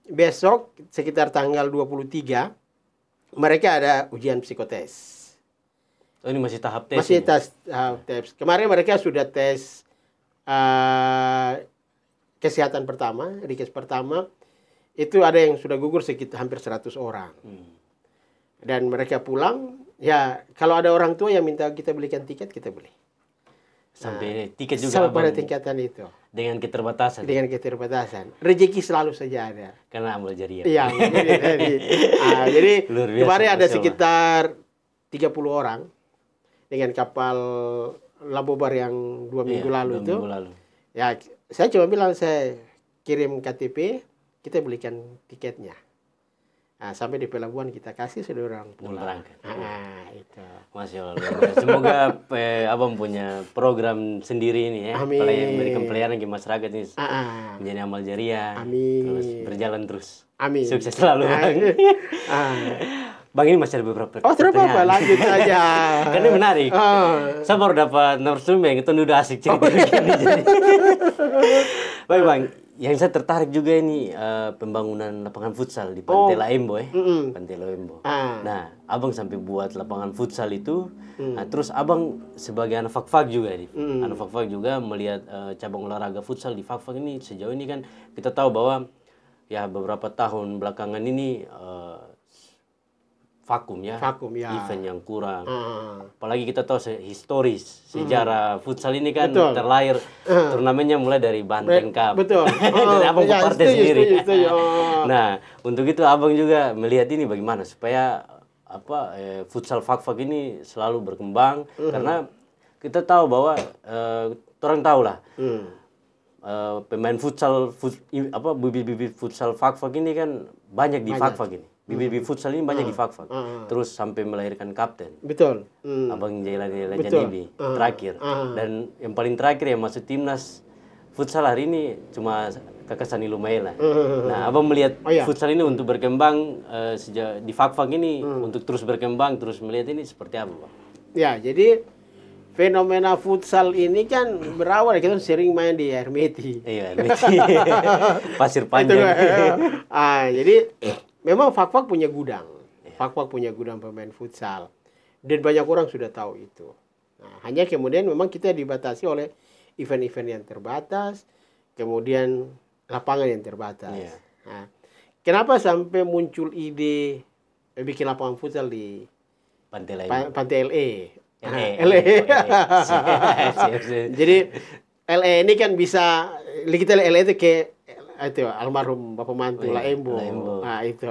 besok sekitar tanggal 23 mereka ada ujian psikotes. Oh, ini masih tahap tes? Masih tes. Kemarin mereka sudah tes kesehatan pertama, rikes pertama. Itu ada yang sudah gugur sekitar hampir 100 orang. Dan mereka pulang, ya kalau ada orang tua yang minta kita belikan tiket, kita beli. Sampai tiket juga sampai pada tingkatan itu. Dengan keterbatasan? Dengan keterbatasan. Rezeki selalu saja ada. Karena amal jariah. Iya. Jadi kemarin ada sekitar 30 orang dengan kapal Labobar yang 2 minggu lalu itu. Ya, saya cuma bilang saya kirim KTP, kita belikan tiketnya. Sampai di pelabuhan kita kasih sudah orang pulang. Itu. Masya Allah. Semoga abang punya program sendiri ini ya. Amin. Memberikan pelayanan ke masyarakat ini. Menjadi amal jariah. Amin. Terus berjalan terus. Amin. Sukses selalu bang. Bang ini masih ada beberapa pertanyaan. Oh tidak apa-apa, lanjut aja. Kan ini menarik. Saya baru dapat narasumber yang itu udah asik cerita begini. Baik bang. Yang saya tertarik juga ini pembangunan lapangan futsal di Pantai Laembo Pantai Laembo. Nah, abang sampai buat lapangan futsal itu. Nah, terus abang sebagai anak Fakfak juga nih. Anak Fakfak juga melihat cabang olahraga futsal di Fakfak ini sejauh ini kan kita tahu bahwa ya beberapa tahun belakangan ini vakum ya. Event yang kurang. Apalagi kita tahu historis sejarah futsal ini kan terlahir turnamennya mulai dari Banteng Cup. Betul. Dan abang partai sendiri. Nah, untuk itu abang juga melihat ini bagaimana supaya futsal Fakfak ini selalu berkembang karena kita tahu bahwa orang tahu lah. Pemain futsal bibit futsal Fakfak ini kan banyak di Fakfak ini. Bibit futsal ini banyak di Fakfak. Terus sampai melahirkan kapten. Betul. Abang Jailani Rajanibi terakhir. Dan yang paling terakhir yang masuk timnas futsal hari ini cuma Kakak Sani Lumaila. Nah, abang melihat futsal ini untuk berkembang sejak di Fakfak ini untuk terus berkembang, terus melihat ini seperti apa, Bang? Ya, jadi fenomena futsal ini kan berawal kita sering main di Hermeti. Iya, Hermeti. Pasir panjang. Jadi memang Fak-Fak punya gudang. Fak-Fak punya gudang pemain futsal. Dan banyak orang sudah tahu itu. Nah, hanya kemudian memang kita dibatasi oleh event-event yang terbatas, kemudian lapangan yang terbatas. Nah, kenapa sampai muncul ide bikin lapangan futsal di Pantai LE? Jadi LE ini kan bisa kita LE itu itu almarhum Bapak Mantu Laembo. Nah, itu.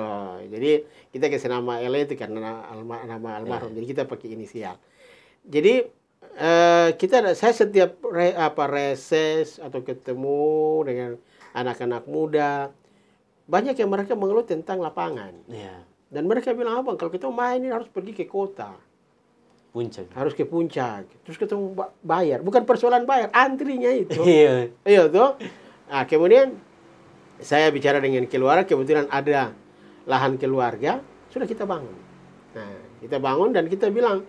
Jadi kita kasih nama LE itu karena nama almarhum. Jadi kita pakai inisial. Jadi saya setiap reses atau ketemu dengan anak-anak muda, banyak yang mereka mengeluh tentang lapangan. Dan mereka bilang, "Abang, kalau kita main ini harus pergi ke kota. Puncak. Harus ke puncak. Terus ketemu bayar. Bukan persoalan bayar, antrinya itu." Iya tuh. Nah, kemudian saya bicara dengan keluarga, kebetulan ada lahan keluarga, sudah kita bangun. Nah, kita bangun dan kita bilang,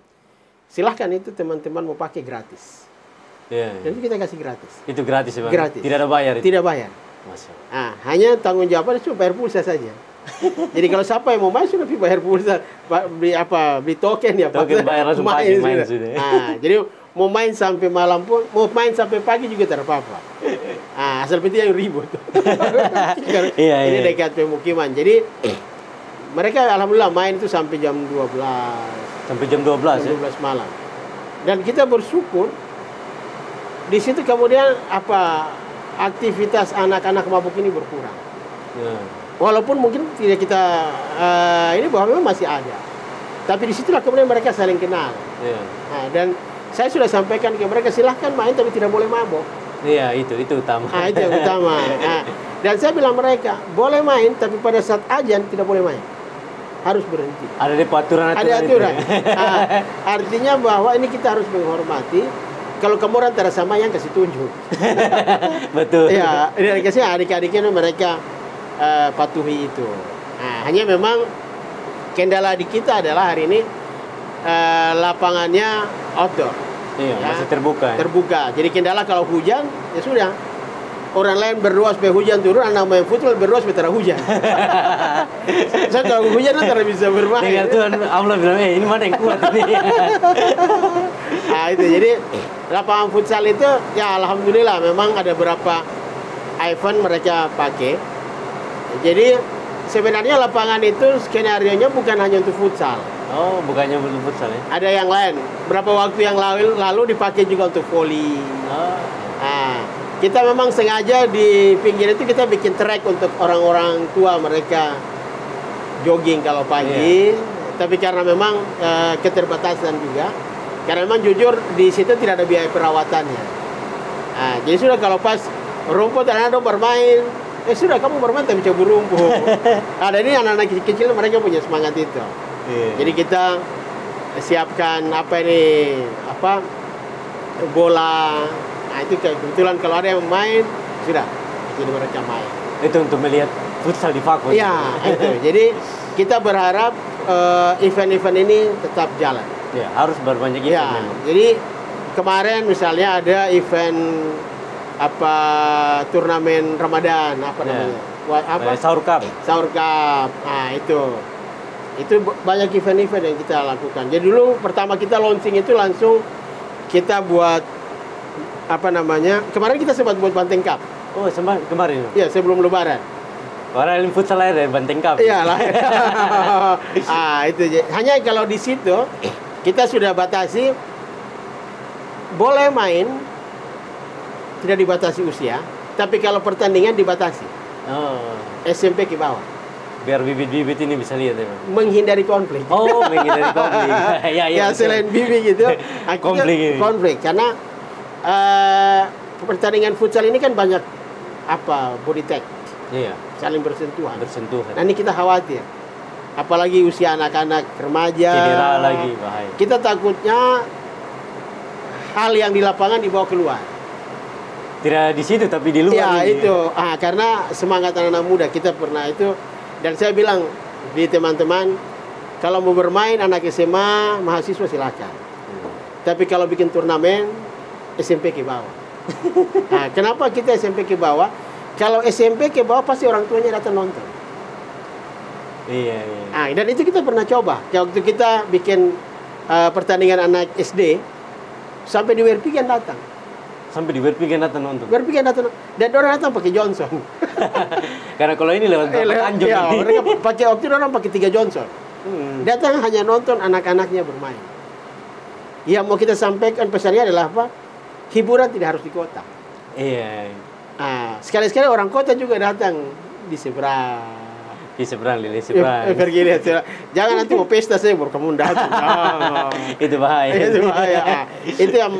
silahkan itu teman-teman mau pakai gratis. Jadi kita kasih gratis. Itu gratis ya, Bang? Gratis. Tidak ada bayar? Tidak bayar. Nah, hanya tanggung jawabnya cuma bayar pulsa saja. Jadi kalau siapa yang mau main sudah bayar pulsa, beli token ya, token bayar langsung main sudah. Nah, jadi mau main sampai malam pun, mau main sampai pagi juga tidak apa-apa. Asal penting yang ribut. Ini dekat pemukiman. Jadi mereka alhamdulillah main itu sampai jam 12. Sampai jam 12 ya? 12 malam. Dan kita bersyukur di situ kemudian aktivitas anak-anak mabuk ini berkurang. Walaupun mungkin tidak kita ini bahwa memang masih ada. Tapi disitulah kemudian mereka saling kenal. Dan saya sudah sampaikan ke mereka, silahkan main tapi tidak boleh mabok. Iya, itu utama. Itu yang utama. Dan saya bilang mereka, boleh main tapi pada saat azan tidak boleh main. Harus berhenti. Ada aturan. Ada aturan. Artinya bahwa ini kita harus menghormati. Kalau kamu orang terasa main, kasih tunjuk. Betul. Ya, ini kasih adik-adiknya mereka patuhi itu. Hanya memang kendala di kita adalah hari ini lapangannya outdoor. Masih terbuka. Terbuka. Jadi kendala kalau hujan, ya sudah. Orang lain berdoa supaya hujan turun, anak main futsal berdoa supaya tidak hujan. Saya kalau hujan tidak bisa bermain. Tinggal Tuhan Allah bilang, ini mana yang kuat ini. Itu jadi lapangan futsal itu ya alhamdulillah memang ada beberapa event mereka pakai. Jadi sebenarnya lapangan itu skenario-nya bukan hanya untuk futsal. Oh, bukannya untuk futsal ya? Ada yang lain. Berapa waktu yang lalu dipakai juga untuk voli. Kita memang sengaja di pinggir itu kita bikin trek untuk orang-orang tua mereka jogging kalau pagi. Tapi karena memang keterbatasan juga. Karena memang jujur di situ tidak ada biaya perawatannya. Jadi sudah kalau pas rumput anak-anak bermain, sudah kamu bermain tapi cabut rumput. Ada ini anak-anak kecil mereka punya semangat itu. Jadi kita siapkan bola. Itu kebetulan kalau ada yang main sudah jadi mereka main. Itu untuk melihat futsal di Fak-Fak. Iya, itu. Jadi kita berharap event-event ini tetap jalan. Ya, harus berbanyak event. Jadi kemarin misalnya ada event turnamen Ramadan namanya? Sahur Cup. Sahur Cup. Itu banyak event-event yang kita lakukan. Jadi dulu pertama kita launching itu langsung kita buat kemarin kita sempat buat Banteng Cup. Oh, kemarin? Iya, sebelum Lebaran. Orang futsal lahir dari Banteng Cup. Iya lah. Itu hanya kalau di situ kita sudah batasi boleh main, tidak dibatasi usia, tapi kalau pertandingan dibatasi. SMP ke bawah. Biar bibit-bibit ini bisa lihat ya, Bang. Menghindari konflik. Oh, menghindari konflik. Ya selain bibit gitu, konflik karena pertandingan futsal ini kan banyak body tag. Saling bersentuhan. Nah, ini kita khawatir. Apalagi usia anak-anak remaja. Cedera lagi, bahaya. Kita takutnya hal yang di lapangan dibawa keluar. Tidak di situ tapi di luar. Ya, itu. Karena semangat anak-anak muda kita pernah itu. Dan saya bilang di teman-teman, kalau mau bermain anak SMA, mahasiswa silakan. Tapi kalau bikin turnamen, SMP ke bawah. Nah, kenapa kita SMP ke bawah? Kalau SMP ke bawah pasti orang tuanya datang nonton. Iya. Nah, dan itu kita pernah coba. Waktu kita bikin pertandingan anak SD, sampai di Werpigen datang. Sampai di Werpigen datang nonton. Werpigen datang. Dan orang datang pakai Johnson. Karena kalau ini lewat Tanjung. Ya, mereka pakai waktu itu orang pakai 3 Johnson. Datang hanya nonton anak-anaknya bermain. Yang mau kita sampaikan pesannya adalah apa? Hiburan tidak harus di kota. Iya. Sekali-sekali orang kota juga datang di seberang. Di seberang. Pergi lihat. Jangan nanti mau pesta saya baru kamu datang. Itu bahaya. Itu bahaya. Itu yang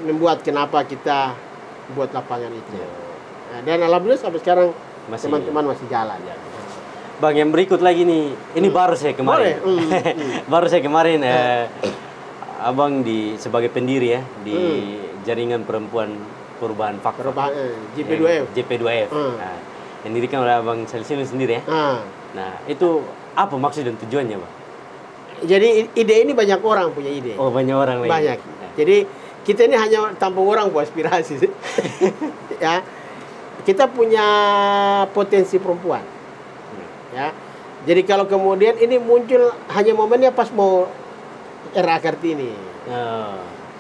membuat kenapa kita buat lapangan itu. Dan alhamdulillah sampai sekarang teman-teman masih jalan. Bang, yang berikut lagi nih, ini baru saya kemarin. Baru saya kemarin, abang sebagai pendiri ya di Jaringan Perempuan Perubahan Fakta. JP2F. JP2F. Yang didirikan oleh Abang Salisino sendiri ya. Nah, itu apa maksud dan tujuannya, Bang? Jadi ide ini banyak orang punya ide. Oh, banyak orang lagi. Banyak. Jadi kita ini hanya tampung orang buat aspirasi. Ya. Kita punya potensi perempuan. Ya. Jadi kalau kemudian ini muncul hanya momennya pas mau era Kartini.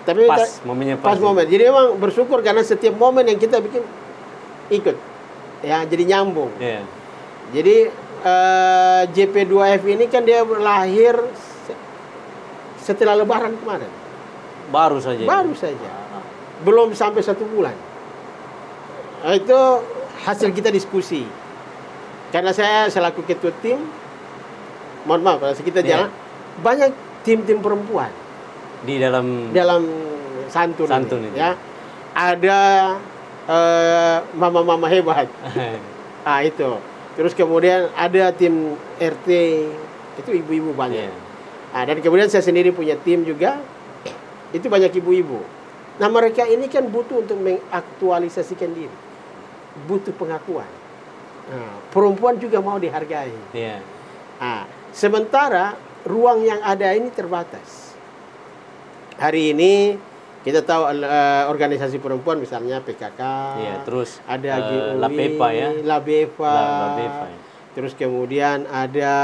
Tapi momennya pas momen. Jadi memang bersyukur karena setiap momen yang kita bikin ikut. Ya, jadi nyambung. Yeah. Jadi JP2F ini kan dia lahir setelah Lebaran kemarin. Baru saja. Belum sampai 1 bulan. Nah, itu hasil kita diskusi. Karena saya selaku ketua tim, mohon maaf, kalau kita jalan, banyak tim-tim perempuan di dalam Santun ini. Ya. Ada mama-mama hebat. Itu. Terus kemudian ada tim RT, itu ibu-ibu banyak. Dan kemudian saya sendiri punya tim juga, itu banyak ibu-ibu. Nah, mereka ini kan butuh untuk mengaktualisasikan diri, butuh pengakuan. Perempuan juga mau dihargai. Sementara ruang yang ada ini terbatas. Hari ini kita tahu organisasi perempuan misalnya PKK, terus ada LABEPA ya, LABEPA. Terus kemudian ada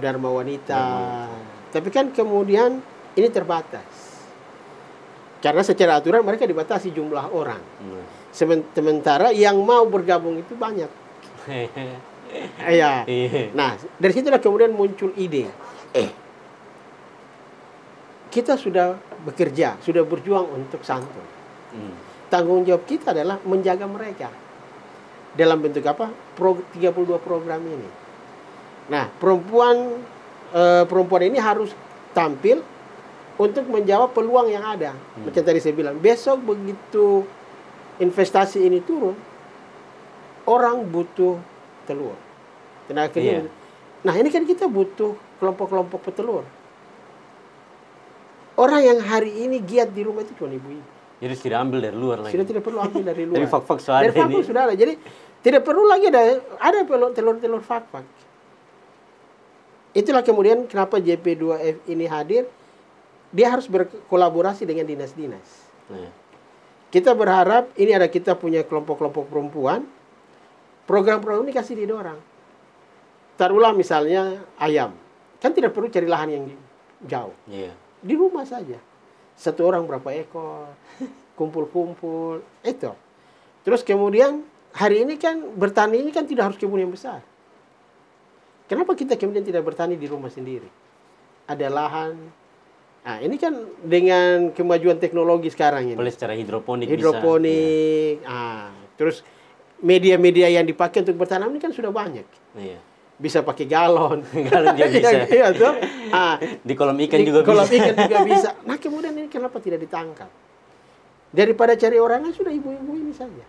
Dharma Wanita. Tapi kan kemudian ini terbatas. Karena secara aturan mereka dibatasi jumlah orang. Sementara yang mau bergabung itu banyak. Ya. Nah, dari situlah kemudian muncul ide. Kita sudah bekerja, sudah berjuang untuk Santun. Tanggung jawab kita adalah menjaga mereka. Dalam bentuk apa? 32 program ini. Nah, perempuan ini harus tampil untuk menjawab peluang yang ada. Macam tadi saya bilang, besok begitu investasi ini turun, orang butuh telur. Tenaga kerja. Nah, ini kan kita butuh kelompok-kelompok petelur. Orang yang hari ini giat di rumah itu cuma ibu-ibu. Jadi tidak ambil dari luar lagi. Sudah tidak perlu ambil dari luar. Dari fak-fak sudah ada ini. Sudah ada. Jadi tidak perlu lagi ada telur-telur fak-fak. Itulah kemudian kenapa JP2F ini hadir. Dia harus berkolaborasi dengan dinas-dinas. Kita berharap ini kita punya kelompok-kelompok perempuan. Program-program ini kasih didorong. Taruhlah misalnya ayam. Kan tidak perlu cari lahan yang jauh. Di rumah saja. 1 orang berapa ekor. Kumpul-kumpul. Itu. Terus kemudian hari ini kan bertani ini kan tidak harus kebun yang besar. Kenapa kita kemudian tidak bertani di rumah sendiri? Ada lahan. Nah, ini kan dengan kemajuan teknologi sekarang ini. Boleh secara hidroponik bisa. Terus media-media yang dipakai untuk bertanam ini kan sudah banyak. Bisa pakai galon. Galon juga bisa. Iya tuh. Di kolam ikan juga bisa. Kolam ikan juga bisa. Nah, kemudian ini kenapa tidak ditangkap? Daripada cari orangnya sudah ibu-ibu ini saja.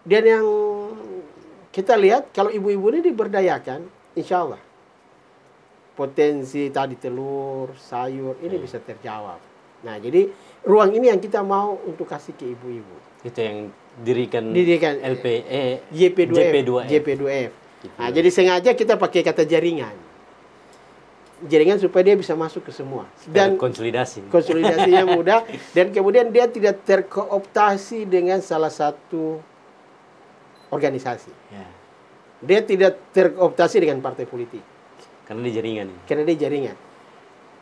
Dan yang kita lihat kalau ibu-ibu ini diberdayakan, insya Allah potensi tadi telur, sayur ini bisa terjawab. Nah, jadi ruang ini yang kita mau untuk kasih ke ibu-ibu. Itu yang dirikan JP2F. Nah, jadi sengaja kita pakai kata jaringan. jaringan supaya dia bisa masuk ke semua. Dan konsolidasinya mudah, dan kemudian dia tidak terkooptasi dengan salah satu organisasi. Dia tidak terkooptasi dengan partai politik. Karena dia jaringan.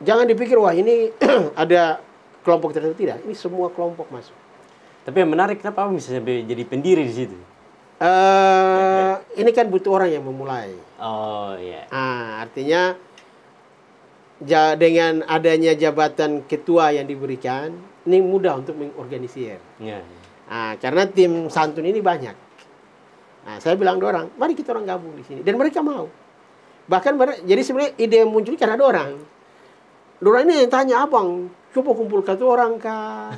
Jangan dipikir, wah ini ada kelompok tertentu. Tidak, ini semua kelompok masuk. Tapi yang menarik, kenapa Abang bisa jadi pendiri di situ? Ini kan butuh orang yang memulai. Oh iya. Artinya dengan adanya jabatan ketua yang diberikan, ini mudah untuk mengorganisir. Karena tim santun ini banyak. Saya bilang ke orang, mari kita orang gabung di sini, dan mereka mau. Bahkan jadi sebenarnya ide yang muncul karena ada orang. Orang ini yang tanya, abang, coba kumpul satu orang kah?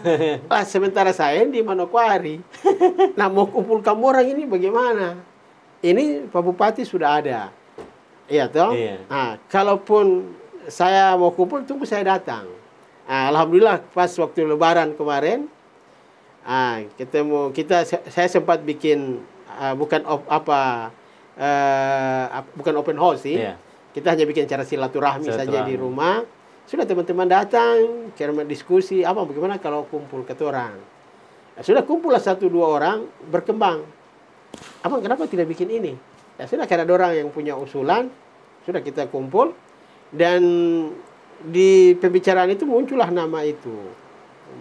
Sementara saya di Manokwari. Nah, mau kumpul kamu orang ini bagaimana? Ini Pak Bupati sudah ada. Iya toh? Iya. Kalaupun saya mau kumpul, tunggu saya datang. Alhamdulillah pas waktu Lebaran kemarin, saya sempat bikin bukan open house sih. Yeah. Kita hanya bikin cara silaturahmi saja di rumah. Sudah teman-teman datang, karena diskusi, bagaimana kalau kumpul ke orang. Sudah kumpul lah 1-2 orang, berkembang. Abang kenapa tidak bikin ini? Sudah karena ada orang yang punya usulan, sudah kita kumpul, dan di pembicaraan itu muncullah nama itu.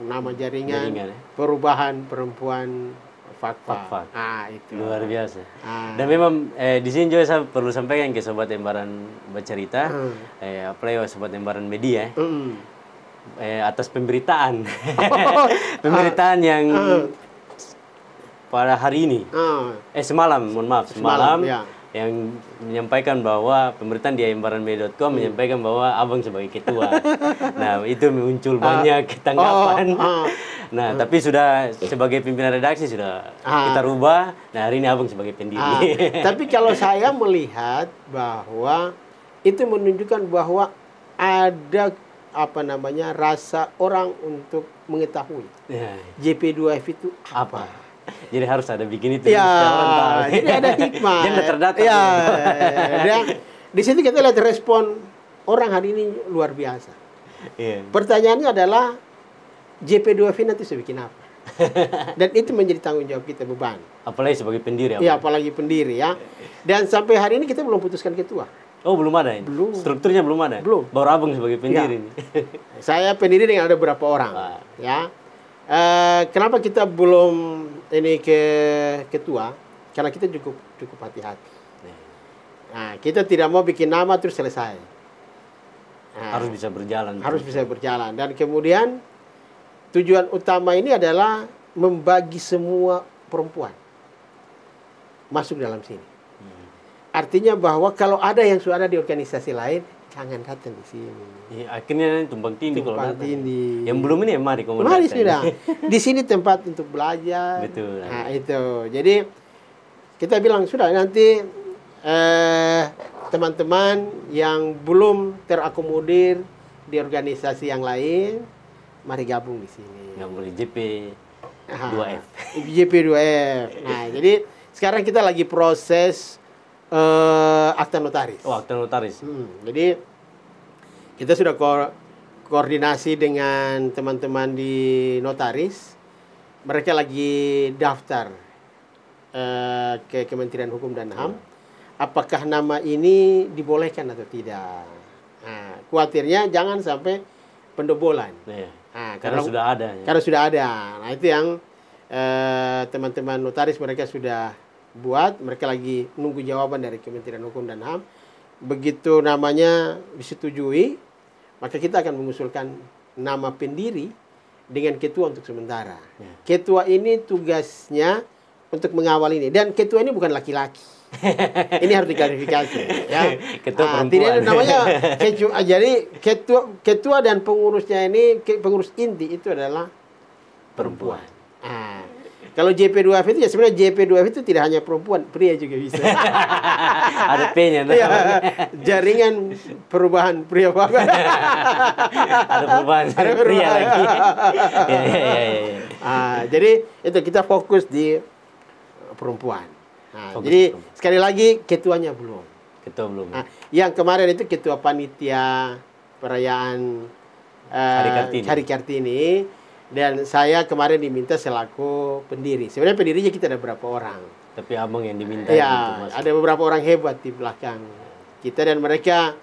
Nama jaringan perubahan perempuan Fakfak. Itu. Luar biasa. Dan memang di sini juga saya perlu sampaikan ke Sobat Lembaran Bercerita, apalagi Sobat Lembaran Media, atas pemberitaan. Pemberitaan yang pada hari ini, semalam, mohon maaf, semalam, yang menyampaikan bahwa pemberitaan di lembaranmedia.com menyampaikan bahwa abang sebagai ketua. Nah, itu muncul banyak tanggapan. Nah, tapi sudah sebagai pimpinan redaksi sudah kita rubah. Nah, hari ini abang sebagai pendiri. Tapi kalau saya melihat bahwa itu menunjukkan bahwa ada rasa orang untuk mengetahui JP2F itu apa. Jadi harus ada bikin itu. Jadi ada hikmah. Dia terdata. Di situ kita lihat respon orang hari ini luar biasa. Pertanyaannya adalah JP2F nanti saya bikin apa? Dan itu menjadi tanggung jawab kita, beban. Apalagi sebagai pendiri. Apalagi pendiri ya. Dan sampai hari ini kita belum putuskan ketua. Oh, belum ada ini? Belum. Strukturnya belum ada? Belum. Baru abang sebagai pendiri. Saya pendiri dengan ada beberapa orang. Kenapa kita belum ini ke ketua? Karena kita cukup hati-hati. Kita tidak mau bikin nama terus selesai. Harus bisa berjalan. Harus bisa berjalan. Dan kemudian tujuan utama ini adalah membagi semua perempuan masuk dalam sini. Artinya bahwa kalau ada yang sudah ada di organisasi lain, jangan datang di sini. Akhirnya tumpang tindih kalau datang. Yang belum ini mari komunitas. Mari sudah. Di sini tempat untuk belajar. Betul. Nah, itu. Jadi kita bilang sudah nanti teman-teman yang belum terakomodir di organisasi yang lain, mari gabung di sini. Nggak boleh JP2F. JP2F. Nah, jadi sekarang kita lagi proses akta notaris. Oh, akta notaris. Jadi kita sudah koordinasi dengan teman-teman di notaris. Mereka lagi daftar ke Kementerian Hukum dan HAM. Apakah nama ini dibolehkan atau tidak? Nah, khawatirnya jangan sampai pendobolan. Karena sudah ada. Karena sudah ada. Nah, itu yang teman-teman notaris mereka sudah buat, mereka lagi nunggu jawaban dari Kementerian Hukum dan HAM. Begitu namanya disetujui, maka kita akan mengusulkan nama pendiri dengan ketua untuk sementara. Ketua ini tugasnya untuk mengawal ini, dan ketua ini bukan laki-laki. Ini harus diklarifikasi. Ketua perempuan. Tidak namanya ketua. Jadi ketua dan pengurusnya ini, pengurus inti itu adalah perempuan. Kalau JP2F itu ya sebenarnya JP2F itu tidak hanya perempuan, pria juga bisa. Ada P-nya. Jaringan perubahan pria banget. Ada perubahan pria lagi. Jadi itu kita fokus di perempuan. Jadi sekali lagi ketuanya belum. Ketua belum. Nah, yang kemarin itu ketua panitia perayaan Hari Kartini. Dan saya kemarin diminta selaku pendiri. Sebenarnya pendirinya kita ada berapa orang. Tapi abang yang diminta ya, untuk masuk. ada beberapa orang hebat di belakang kita dan mereka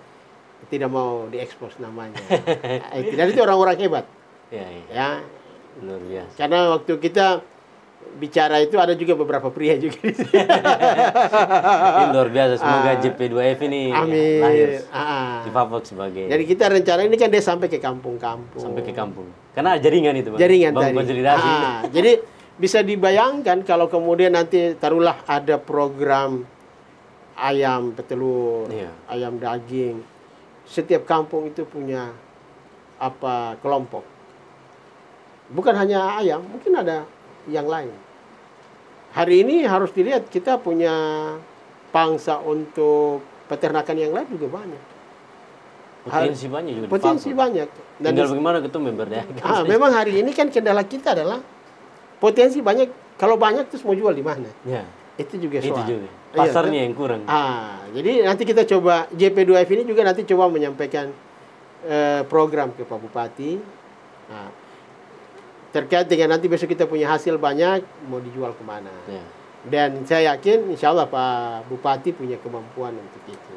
tidak mau diekspos namanya. Dan itu orang-orang hebat. Ya. Luar biasa. Karena waktu kita bicara itu ada juga beberapa pria juga di sini. Luar biasa. Semoga JP2F ini lahir di Papua sebagai. Jadi kita rencana ini kan dia sampai ke kampung-kampung. Sampai ke kampung. Karena jaringan itu, Bang. Jaringan Bang tadi. konsolidasi. Jadi bisa dibayangkan kalau kemudian nanti taruhlah ada program ayam petelur, ayam daging. Setiap kampung itu punya kelompok. Bukan hanya ayam, mungkin ada yang lain. Hari ini harus dilihat kita punya pangsa untuk peternakan yang lain juga banyak. Potensi banyak juga. Potensi banyak. Dan tinggal bagaimana kita memberdayakan. Memang hari ini kan kendala kita adalah potensi banyak. Kalau banyak terus mau jual di mana? Ya. Itu juga soal. Itu juga. Pasarnya yang kurang. Jadi nanti kita coba JP2F ini juga nanti coba menyampaikan program ke Pak Bupati. Terkait dengan nanti besok kita punya hasil banyak, mau dijual kemana. Dan saya yakin insya Allah Pak Bupati punya kemampuan untuk itu.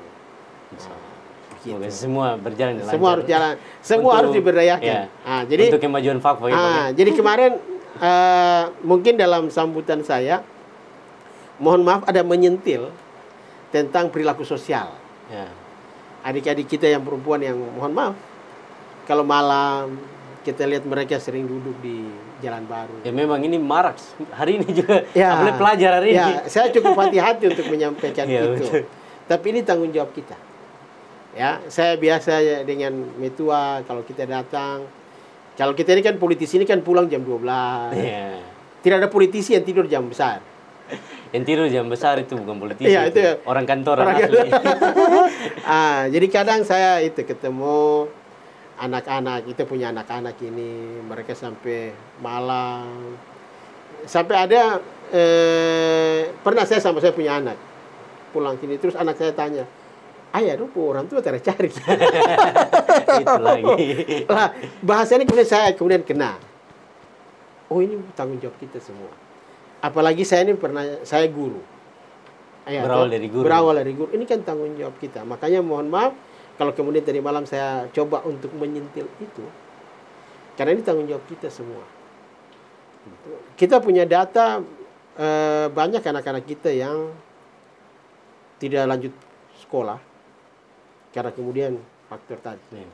Semoga semua berjalan lancar. Semua harus jalan, semua harus diberdayakan. Jadi untuk kemajuan Papua. Jadi kemarin mungkin dalam sambutan saya, mohon maaf ada menyentil tentang perilaku sosial. Adik-adik kita yang perempuan yang mohon maaf, kalau malam kita lihat mereka sering duduk di Jalan Baru. Ya memang ini marak hari ini juga. Apalagi pelajar hari ini. Saya cukup hati-hati untuk menyampaikan itu. Betul. Tapi ini tanggung jawab kita. Ya, saya biasa dengan metua kalau kita datang. Kalau kita ini kan politisi ini kan pulang jam 12. Tidak ada politisi yang tidur jam besar. Yang tidur jam besar itu bukan politisi. Itu orang kantoran asli. Jadi kadang saya itu ketemu anak-anak, kita punya anak-anak ini, mereka sampai malam. Sampai ada pernah saya punya anak pulang sini terus anak saya tanya, ayah dulu orang tua tidak cari. Itu lagi. Lah, bahasanya kemudian kena. Oh ini tanggung jawab kita semua. Apalagi saya guru. Berawal dari guru. Ini kan tanggung jawab kita. Makanya mohon maaf kalau kemudian tadi malam saya coba untuk menyentil itu, karena ini tanggung jawab kita semua. Kita punya data banyak anak-anak kita yang tidak lanjut sekolah karena kemudian faktor tadi,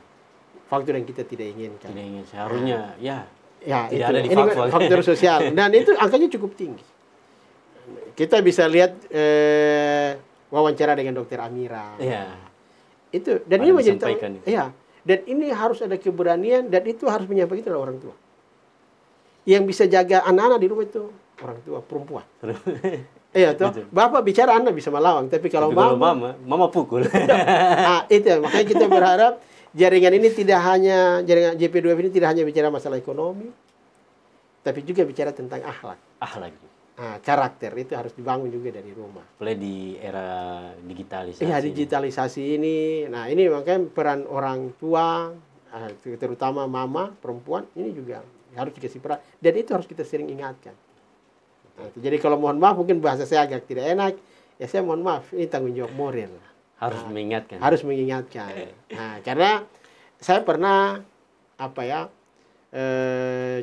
faktor yang kita tidak inginkan. Tidak ingin, seharusnya tidak itu. ada di ini faktor sosial dan itu angkanya cukup tinggi. Kita bisa lihat wawancara dengan Dokter Amira. Itu dan ini menjadi dan ini harus ada keberanian dan itu harus menyampaikan oleh orang tua. Yang bisa jaga anak-anak di rumah itu orang tua perempuan. Bapak bicara Anda bisa melawang, tapi kalau mama pukul. Itu makanya kita berharap jaringan ini tidak hanya jaringan JP2F ini tidak hanya bicara masalah ekonomi, tapi juga bicara tentang akhlak. Karakter itu harus dibangun juga dari rumah. Mulai di era digitalisasi. Digitalisasi ini. Nah, ini makanya peran orang tua, terutama mama, perempuan, ini juga harus dikasih peran. Dan itu harus kita sering ingatkan. Jadi kalau mohon maaf, mungkin bahasa saya agak tidak enak. Ya saya mohon maaf, ini tanggung jawab moral. Harus mengingatkan. Harus mengingatkan. Karena saya pernah,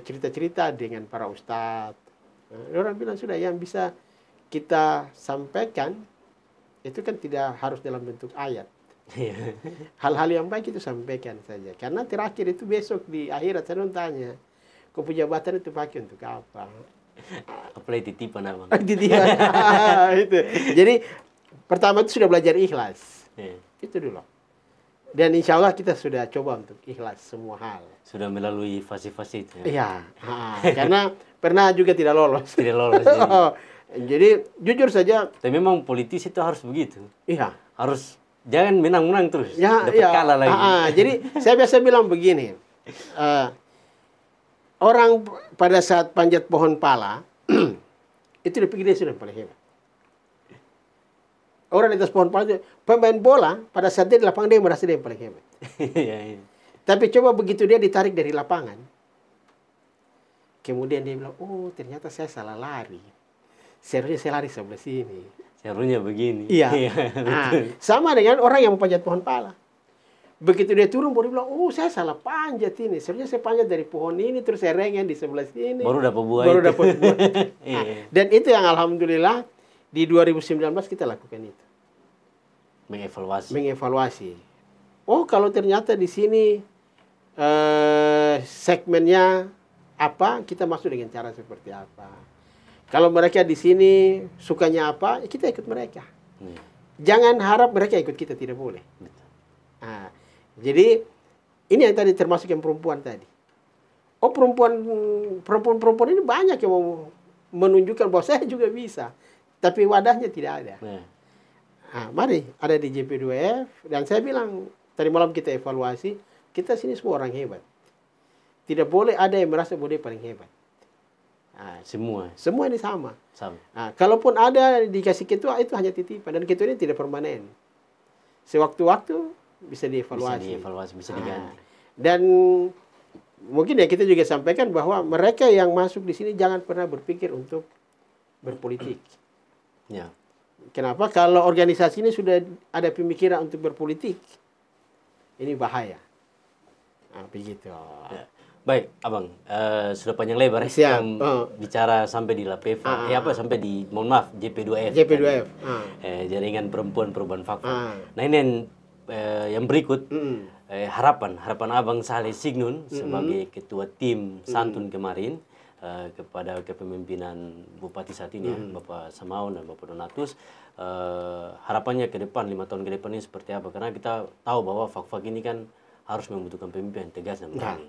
cerita-cerita dengan para ustadz. Orang bilang sudah yang bisa kita sampaikan itu kan tidak harus dalam bentuk ayat. Hal-hal yang baik itu sampaikan saja. Karena terakhir itu besok di akhirat saya tanya, kau punya jabatan itu pakai untuk apa? Apalagi titipan abang. Itu. Jadi pertama itu sudah belajar ikhlas. Itu dulu. Dan insya Allah kita sudah coba untuk ikhlas semua hal. Sudah melalui fase-fase itu. Karena pernah juga tidak lolos. Tidak lolos. Jadi jujur saja. Tapi memang politisi itu harus begitu. Harus jangan menang-menang terus. Dapat kalah lagi. Jadi saya biasa bilang begini. Orang pada saat panjat pohon pala itu dipikir dia sudah paling hebat. Orang di atas pohon pala itu, pemain bola pada saat dia di lapangan dia merasa dia yang paling hebat. Tapi coba begitu dia ditarik dari lapangan, kemudian dia bilang, oh ternyata saya salah lari. Seharusnya saya lari sebelah sini. Seharusnya begini. Iya. Nah, sama dengan orang yang memanjat pohon pala. Begitu dia turun, baru dia bilang, oh saya salah panjat ini. Seharusnya saya panjat dari pohon ini, terus saya rengen di sebelah sini. Baru dapat buah. Baru dapat buah. Nah, dan itu yang alhamdulillah di 2019 kita lakukan itu. Mengevaluasi. Oh kalau ternyata di sini segmennya apa, kita masuk dengan cara seperti apa. Kalau mereka di sini sukanya apa, kita ikut mereka. Jangan harap mereka ikut kita, tidak boleh. Nah, jadi ini yang tadi termasuk yang perempuan tadi. Oh perempuan ini banyak yang mau menunjukkan bahwa saya juga bisa, tapi wadahnya tidak ada. Nah, mari ada di JP2F dan saya bilang tadi malam kita evaluasi, kita sini semua orang hebat. Tidak boleh ada yang merasa bahwa dia paling hebat. Nah, semua ini sama. Nah, kalaupun ada dikasih ketua itu hanya titipan dan ketua ini tidak permanen. Sewaktu-waktu bisa dievaluasi. Bisa diganti. Dan mungkin ya kita juga sampaikan bahwa mereka yang masuk di sini jangan pernah berpikir untuk berpolitik. Ya. Kenapa? Kalau organisasi ini sudah ada pemikiran untuk berpolitik, ini bahaya. Nah, begitu. Ya. Baik, Abang, sudah panjang lebar ya. Bicara sampai di LAPEVA, sampai di, mohon maaf, JP2F. Jaringan Perempuan Perubahan Fakfa. Nah ini yang berikut, harapan Abang Saleh Signun sebagai ketua tim Santun kemarin, kepada kepemimpinan Bupati saat ini ya, Bapak Samaun dan Bapak Donatus, harapannya ke depan 5 tahun ke depan ini seperti apa? Karena kita tahu bahwa Fakfak ini kan harus membutuhkan pemimpin yang tegas dan berani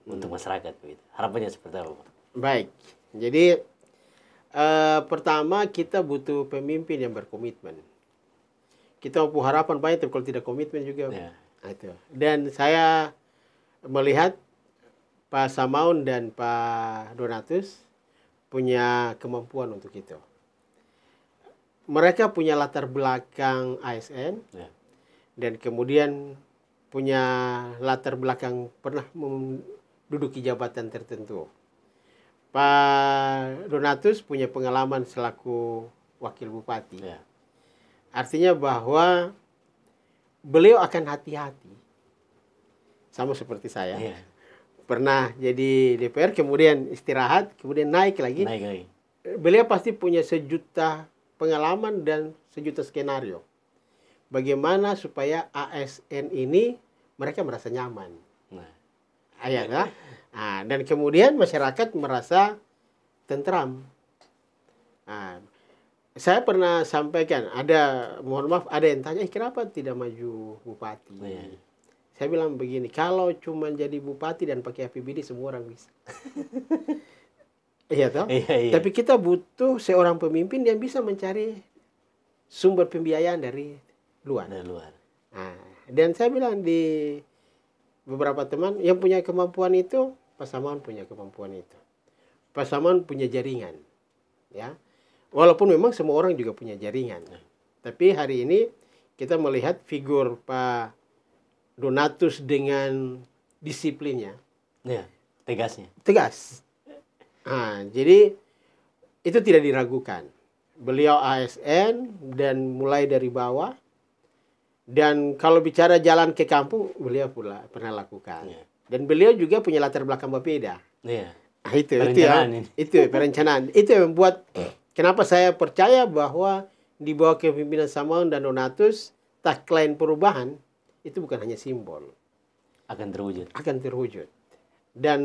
untuk masyarakat. Begitu. Harapannya seperti apa, Pak? Baik, jadi pertama kita butuh pemimpin yang berkomitmen. Kita mampu harapan banyak, tapi kalau tidak komitmen juga. Nah, itu. Dan saya melihat Pak Samaun dan Pak Donatus punya kemampuan untuk itu. Mereka punya latar belakang ASN dan kemudian punya latar belakang pernah menduduki jabatan tertentu. Pak Donatus punya pengalaman selaku wakil bupati. Artinya bahwa beliau akan hati-hati. Sama seperti saya. Pernah jadi DPR, kemudian istirahat, kemudian naik lagi. Beliau pasti punya sejuta pengalaman dan sejuta skenario. Bagaimana supaya ASN ini mereka merasa nyaman. Dan kemudian masyarakat merasa tentram. Saya pernah sampaikan, mohon maaf, ada yang tanya, kenapa tidak maju bupati? Saya bilang begini, kalau cuma jadi bupati dan pakai APBD semua orang bisa. Iya toh? Tapi kita butuh seorang pemimpin yang bisa mencari sumber pembiayaan dari luar. Dan saya bilang di beberapa teman yang punya kemampuan itu, Pak Samaun punya kemampuan itu. Pak Samaun punya jaringan. Ya. Walaupun memang semua orang juga punya jaringan. Tapi hari ini kita melihat figur Pak Donatus dengan disiplinnya. Tegas. Jadi itu tidak diragukan. Beliau ASN dan mulai dari bawah. Dan kalau bicara jalan ke kampung, beliau pernah lakukan. Dan beliau juga punya latar belakang berbeda. Itu perencanaan. Itu yang membuat kenapa saya percaya bahwa di bawah kepemimpinan Samaun dan Donatus, tagline perubahan itu bukan hanya simbol. Akan terwujud. Dan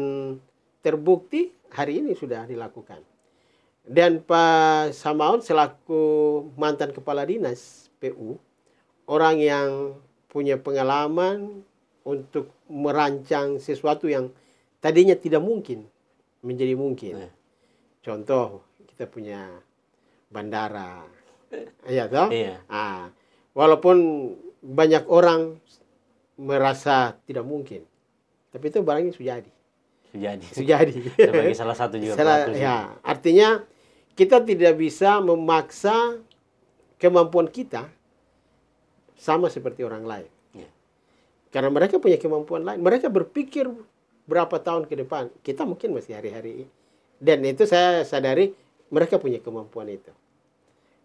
terbukti hari ini sudah dilakukan. Dan Pak Samaun selaku mantan kepala dinas PU, orang yang punya pengalaman untuk merancang sesuatu yang tadinya tidak mungkin menjadi mungkin. Contoh, kita punya bandara. Walaupun banyak orang merasa tidak mungkin, tapi itu barangnya sudah jadi. Sebagai salah satu juga artinya kita tidak bisa memaksa kemampuan kita sama seperti orang lain. Karena mereka punya kemampuan lain. Mereka berpikir berapa tahun ke depan. Kita mungkin masih hari-hari ini. Dan itu saya sadari mereka punya kemampuan itu.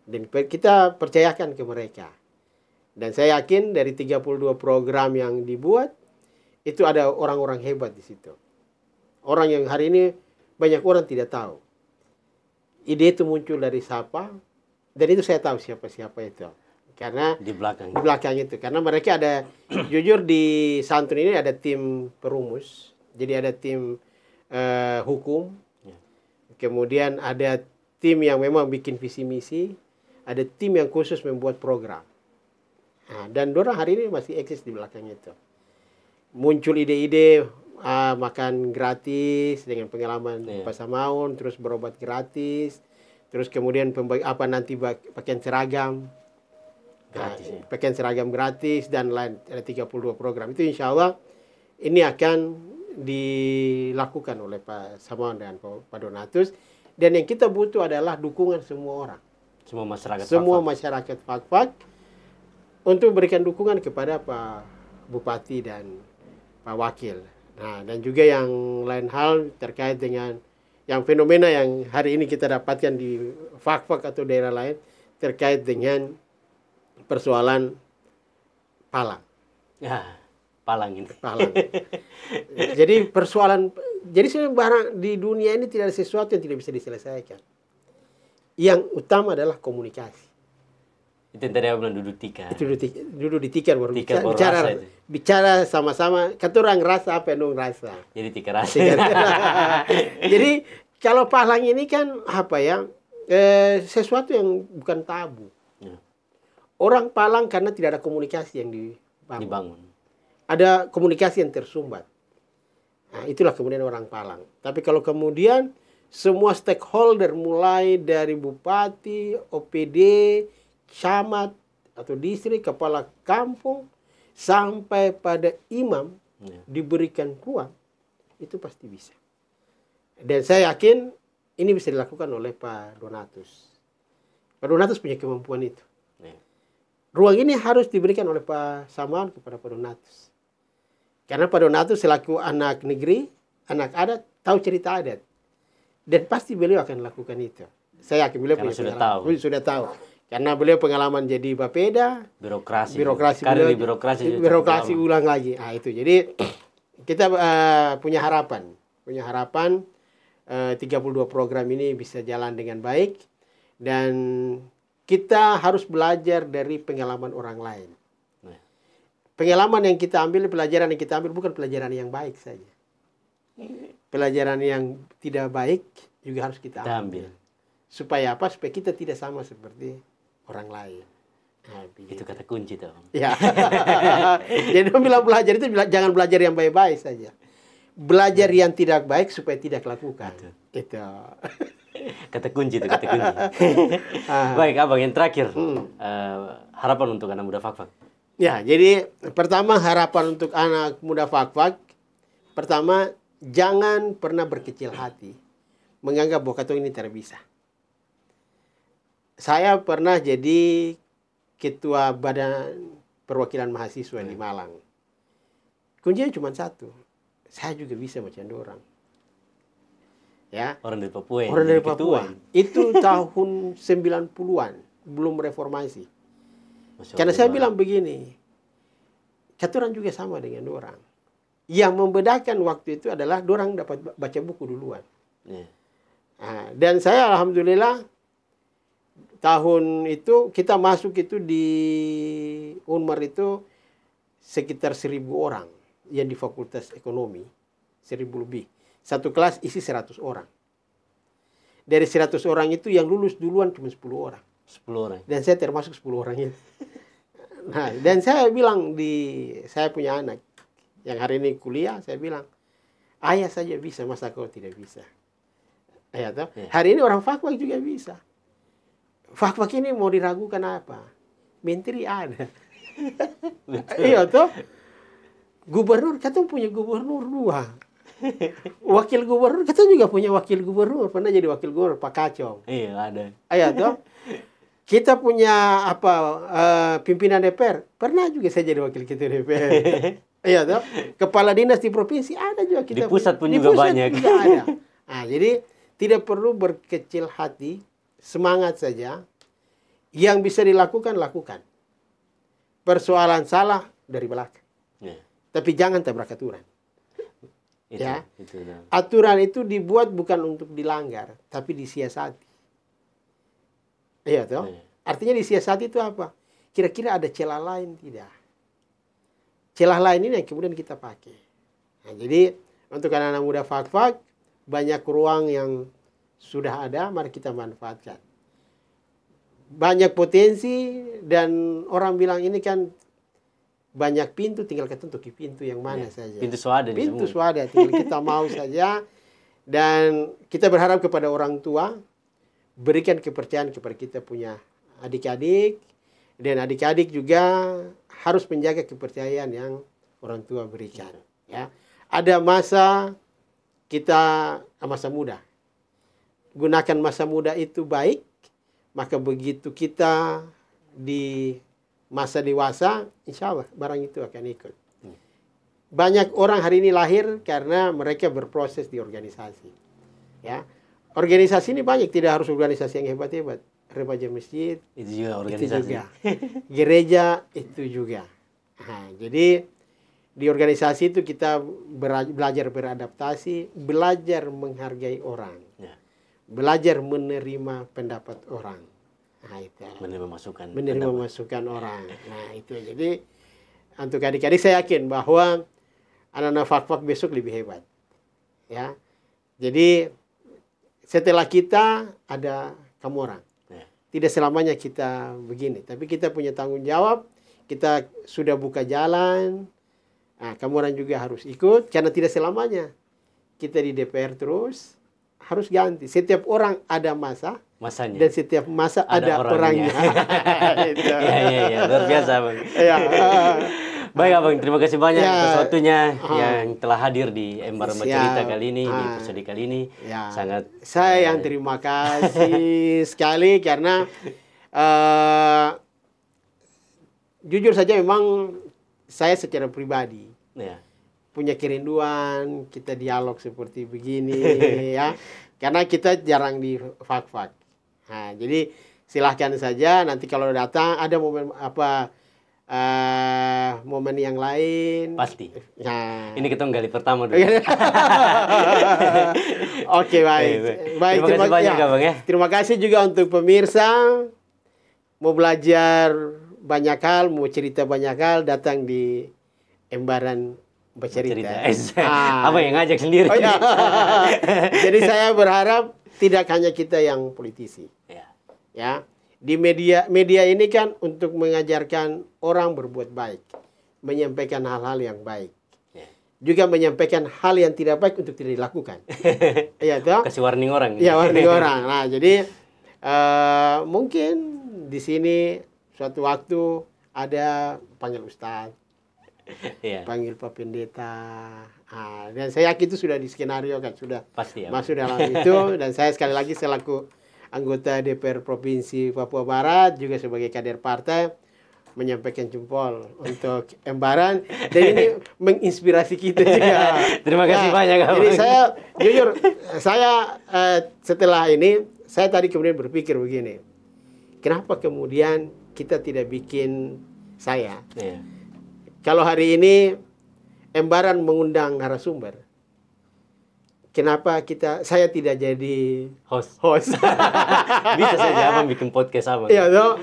Dan kita percayakan ke mereka. Dan saya yakin dari 32 program yang dibuat, itu ada orang-orang hebat di situ. Orang yang hari ini banyak orang tidak tahu. Ide itu muncul dari siapa, dan itu saya tahu siapa-siapa itu. Karena di belakang itu. Karena mereka ada, jujur di Santun ini ada tim perumus. Jadi ada tim hukum. Kemudian ada tim yang memang bikin visi misi. Ada tim yang khusus membuat program. Nah, dan dorang hari ini masih eksis di belakang itu. Muncul ide-ide makan gratis dengan pengalaman Pasamaun, terus berobat gratis, terus kemudian nanti pakaian seragam. Gratis, pakaian seragam gratis dan lain, ada 32 program. Itu insya Allah ini akan dilakukan oleh Pak Samaun dan Pak Donatus. Dan yang kita butuh adalah dukungan semua orang. Semua masyarakat Fak-Fak untuk memberikan dukungan kepada Pak Bupati dan Pak Wakil. Nah, dan juga yang lain hal terkait dengan yang fenomena yang hari ini kita dapatkan di Fak-Fak atau daerah lain terkait dengan persoalan Palang. Ya, Palang ini. Palang. Jadi sebenarnya barang di dunia ini tidak ada sesuatu yang tidak bisa diselesaikan. Yang utama adalah komunikasi. Itu yang tadi aku bilang duduk tikar. Duduk di tikar baru bicara sama-sama. Kata orang rasa apa yang dong rasa. Jadi tikar rasa. Jadi kalau Palang ini kan apa ya? Sesuatu yang bukan tabu. Orang Palang karena tidak ada komunikasi yang dibangun. Ada komunikasi yang tersumbat. Nah, itulah kemudian orang Palang. Tapi kalau kemudian semua stakeholder mulai dari bupati, OPD, camat atau distrik, kepala kampung, sampai pada imam diberikan ruang, itu pasti bisa. Dan saya yakin ini bisa dilakukan oleh Pak Donatus. Pak Donatus punya kemampuan itu. Ruang ini harus diberikan oleh Pak Samaun kepada Pak Donatus. Karena Pak Donatus selaku anak negeri, anak adat, tahu cerita adat. Dan pasti beliau akan lakukan itu. Saya yakin beliau punya pengalaman. Sudah tahu. Karena beliau pengalaman jadi Bapeda. Birokrasi beliau, birokrasi ulang lagi. Nah, itu. Jadi kita punya harapan. 32 program ini bisa jalan dengan baik. Dan kita harus belajar dari pengalaman orang lain. Pengalaman yang kita ambil, pelajaran yang kita ambil bukan pelajaran yang baik saja. Pelajaran yang tidak baik juga harus kita ambil. Supaya apa? Supaya kita tidak sama seperti orang lain. Nah, itu kata kunci tuh. Ya. Jadi bilang belajar itu jangan belajar yang baik-baik saja. Belajar yang tidak baik supaya tidak lakukan. Itu. Kata kunci itu, kata kunci. Baik, Abang, yang terakhir. Harapan untuk anak muda Fak-Fak. Ya, jadi pertama harapan untuk anak muda Fak-Fak. Pertama, jangan pernah berkecil hati. Menganggap bahwa katong ini tidak bisa. Saya pernah jadi ketua badan perwakilan mahasiswa di Malang. Kuncinya cuma satu. Saya juga bisa macam orang. Ya. Orang dari Papua. Orang dari Papua. Itu tahun 90-an. Belum reformasi. Karena saya bilang begini. Kata orang juga sama dengan orang. Yang membedakan waktu itu adalah orang dapat baca buku duluan. Nah, dan saya alhamdulillah tahun itu kita masuk itu di Unmar itu sekitar 1.000 orang yang di Fakultas Ekonomi. 1.000 lebih. Satu kelas isi 100 orang. Dari 100 orang itu yang lulus duluan cuma 10 orang. 10 orang. Dan saya termasuk 10 orang itu. Nah, dan saya bilang saya punya anak yang hari ini kuliah, saya bilang, ayah saja bisa, masa kau tidak bisa? Ayah toh? Yeah. Hari ini orang Fak-Fak juga bisa. Fak-Fak ini mau diragukan apa? Menteri ada. Iya toh? Gubernur, kita punya gubernur 2. Wakil gubernur, kita juga punya wakil gubernur. Pernah jadi wakil gubernur, Pak Kacong. Iya, ada. Iya toh? Kita punya pimpinan DPR, pernah juga saya jadi wakil ketua DPR. Iya toh. Kepala dinas di provinsi ada juga kita. Di pusat pun juga banyak. Juga ada. Nah, jadi tidak perlu berkecil hati, semangat saja. Yang bisa dilakukan, lakukan. Persoalan salah dari belakang. Ya. Tapi jangan tabrak aturan. Aturan itu dibuat bukan untuk dilanggar, tapi disiasati. Iya toh. Ya. Artinya disiasati itu apa? Kira-kira ada celah lain tidak? Celah lain ini yang kemudian kita pakai. Nah, jadi untuk anak-anak muda Fak-Fak, banyak ruang yang sudah ada, mari kita manfaatkan. Banyak potensi dan orang bilang ini kan banyak pintu, tinggal kita tutupi pintu yang mana saja. Pintu suada. Pintu suada, tinggal kita mau saja. Dan kita berharap kepada orang tua, berikan kepercayaan kepada kita punya adik-adik. Dan adik-adik juga harus menjaga kepercayaan yang orang tua berikan. Ya, ada masa kita masa muda. Gunakan masa muda itu baik, maka begitu kita di masa dewasa, insya Allah barang itu akan ikut. Banyak orang hari ini lahir karena mereka berproses di organisasi. Ya, organisasi ini banyak, tidak harus organisasi yang hebat-hebat. Remaja masjid itu juga organisasi. Itu juga. Gereja itu juga. Nah, jadi di organisasi itu kita belajar beradaptasi, belajar menghargai orang, belajar menerima pendapat orang. Nah, itu. Menerima masukan orang. Nah, itu. Jadi untuk adik-adik saya yakin bahwa anak-anak Fak-Fak besok lebih hebat. Ya. Jadi setelah kita ada kamu orang. Tidak selamanya kita begini, tapi kita punya tanggung jawab. Kita sudah buka jalan. Nah, kamu orang juga harus ikut, karena tidak selamanya kita di DPR terus, harus ganti. Setiap orang ada masanya, dan setiap masa ada orangnya. Iya, luar biasa, Bang. Baik, Abang, terima kasih banyak atas waktunya yang telah hadir di Embaran Bercerita kali ini, di episode kali ini. Sangat saya yang terima kasih sekali karena jujur saja memang saya secara pribadi punya kerinduan kita dialog seperti begini ya. Karena kita jarang di Fak-Fak. Nah, jadi silahkan saja nanti kalau datang ada momen momen yang lain pasti. Nah, ini kita gali pertama dulu. Oke, baik. Terima kasih banyak, Bang, ya. Terima kasih juga untuk pemirsa. Mau belajar banyak hal, mau cerita banyak hal, datang di Embaran Bercerita. Apa yang ngajak sendiri? Oh, ya. Jadi saya berharap tidak hanya kita yang politisi. Ya. Di media ini kan untuk mengajarkan orang berbuat baik, menyampaikan hal-hal yang baik, juga menyampaikan hal yang tidak baik untuk tidak dilakukan. Iya toh? Kasih warning orang. Iya, warning orang. Nah, jadi mungkin di sini suatu waktu ada panggil Ustadz, panggil Pak Pendeta. Nah, dan saya yakin itu sudah di skenario kan, sudah pasti, masuk dalam itu. Dan saya sekali lagi selaku anggota DPR Provinsi Papua Barat, juga sebagai kader partai, menyampaikan jempol untuk Embaran. Dan ini menginspirasi kita juga. Terima kasih banyak. Jadi saya, jujur, saya setelah ini, saya tadi kemudian berpikir begini. Kenapa kemudian kita tidak bikin kalau hari ini Embaran mengundang narasumber, kenapa saya tidak jadi host? Bisa saja Abang bikin podcast Abang. Iya toh.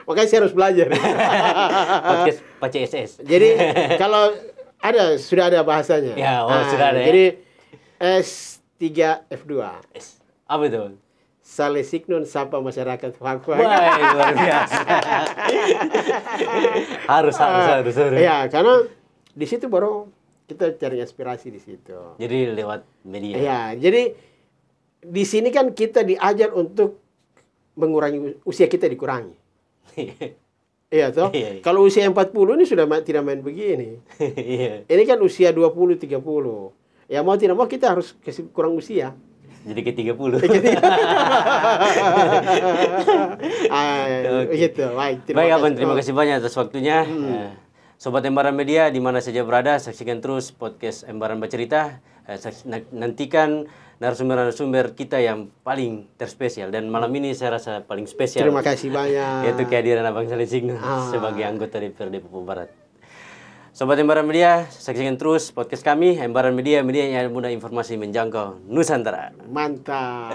Makanya saya harus belajar. Podcast Pak CSS. Jadi kalau sudah ada bahasanya. Sudah ada. Jadi S3F2. Apa itu? Salesignun sapa masyarakat Fak-Fak. Wah, luar biasa. harus. Ya, karena di situ baru kita cari inspirasi di situ. Jadi lewat media. Ya, jadi di sini kan kita diajar untuk mengurangi usia kita dikurangi. Iya toh? Kalau usia 40 ini sudah tidak main begini. Ini kan usia 20 30. Ya mau tidak mau kita harus kurang usia. jadi ke-30. Gitu. Baik, Abang, terima kasih banyak atas waktunya. Sobat Embaran Media, di mana saja berada, saksikan terus podcast Embaran Bercerita. Nantikan narasumber-narasumber kita yang paling terspesial. Dan malam ini saya rasa paling spesial. Terima kasih banyak. Yaitu kehadiran Abang Saleh Signo sebagai anggota DPRD Papua Barat. Sobat Embaran Media, saksikan terus podcast kami, Embaran Media, media yang mudah informasi menjangkau Nusantara. Mantap.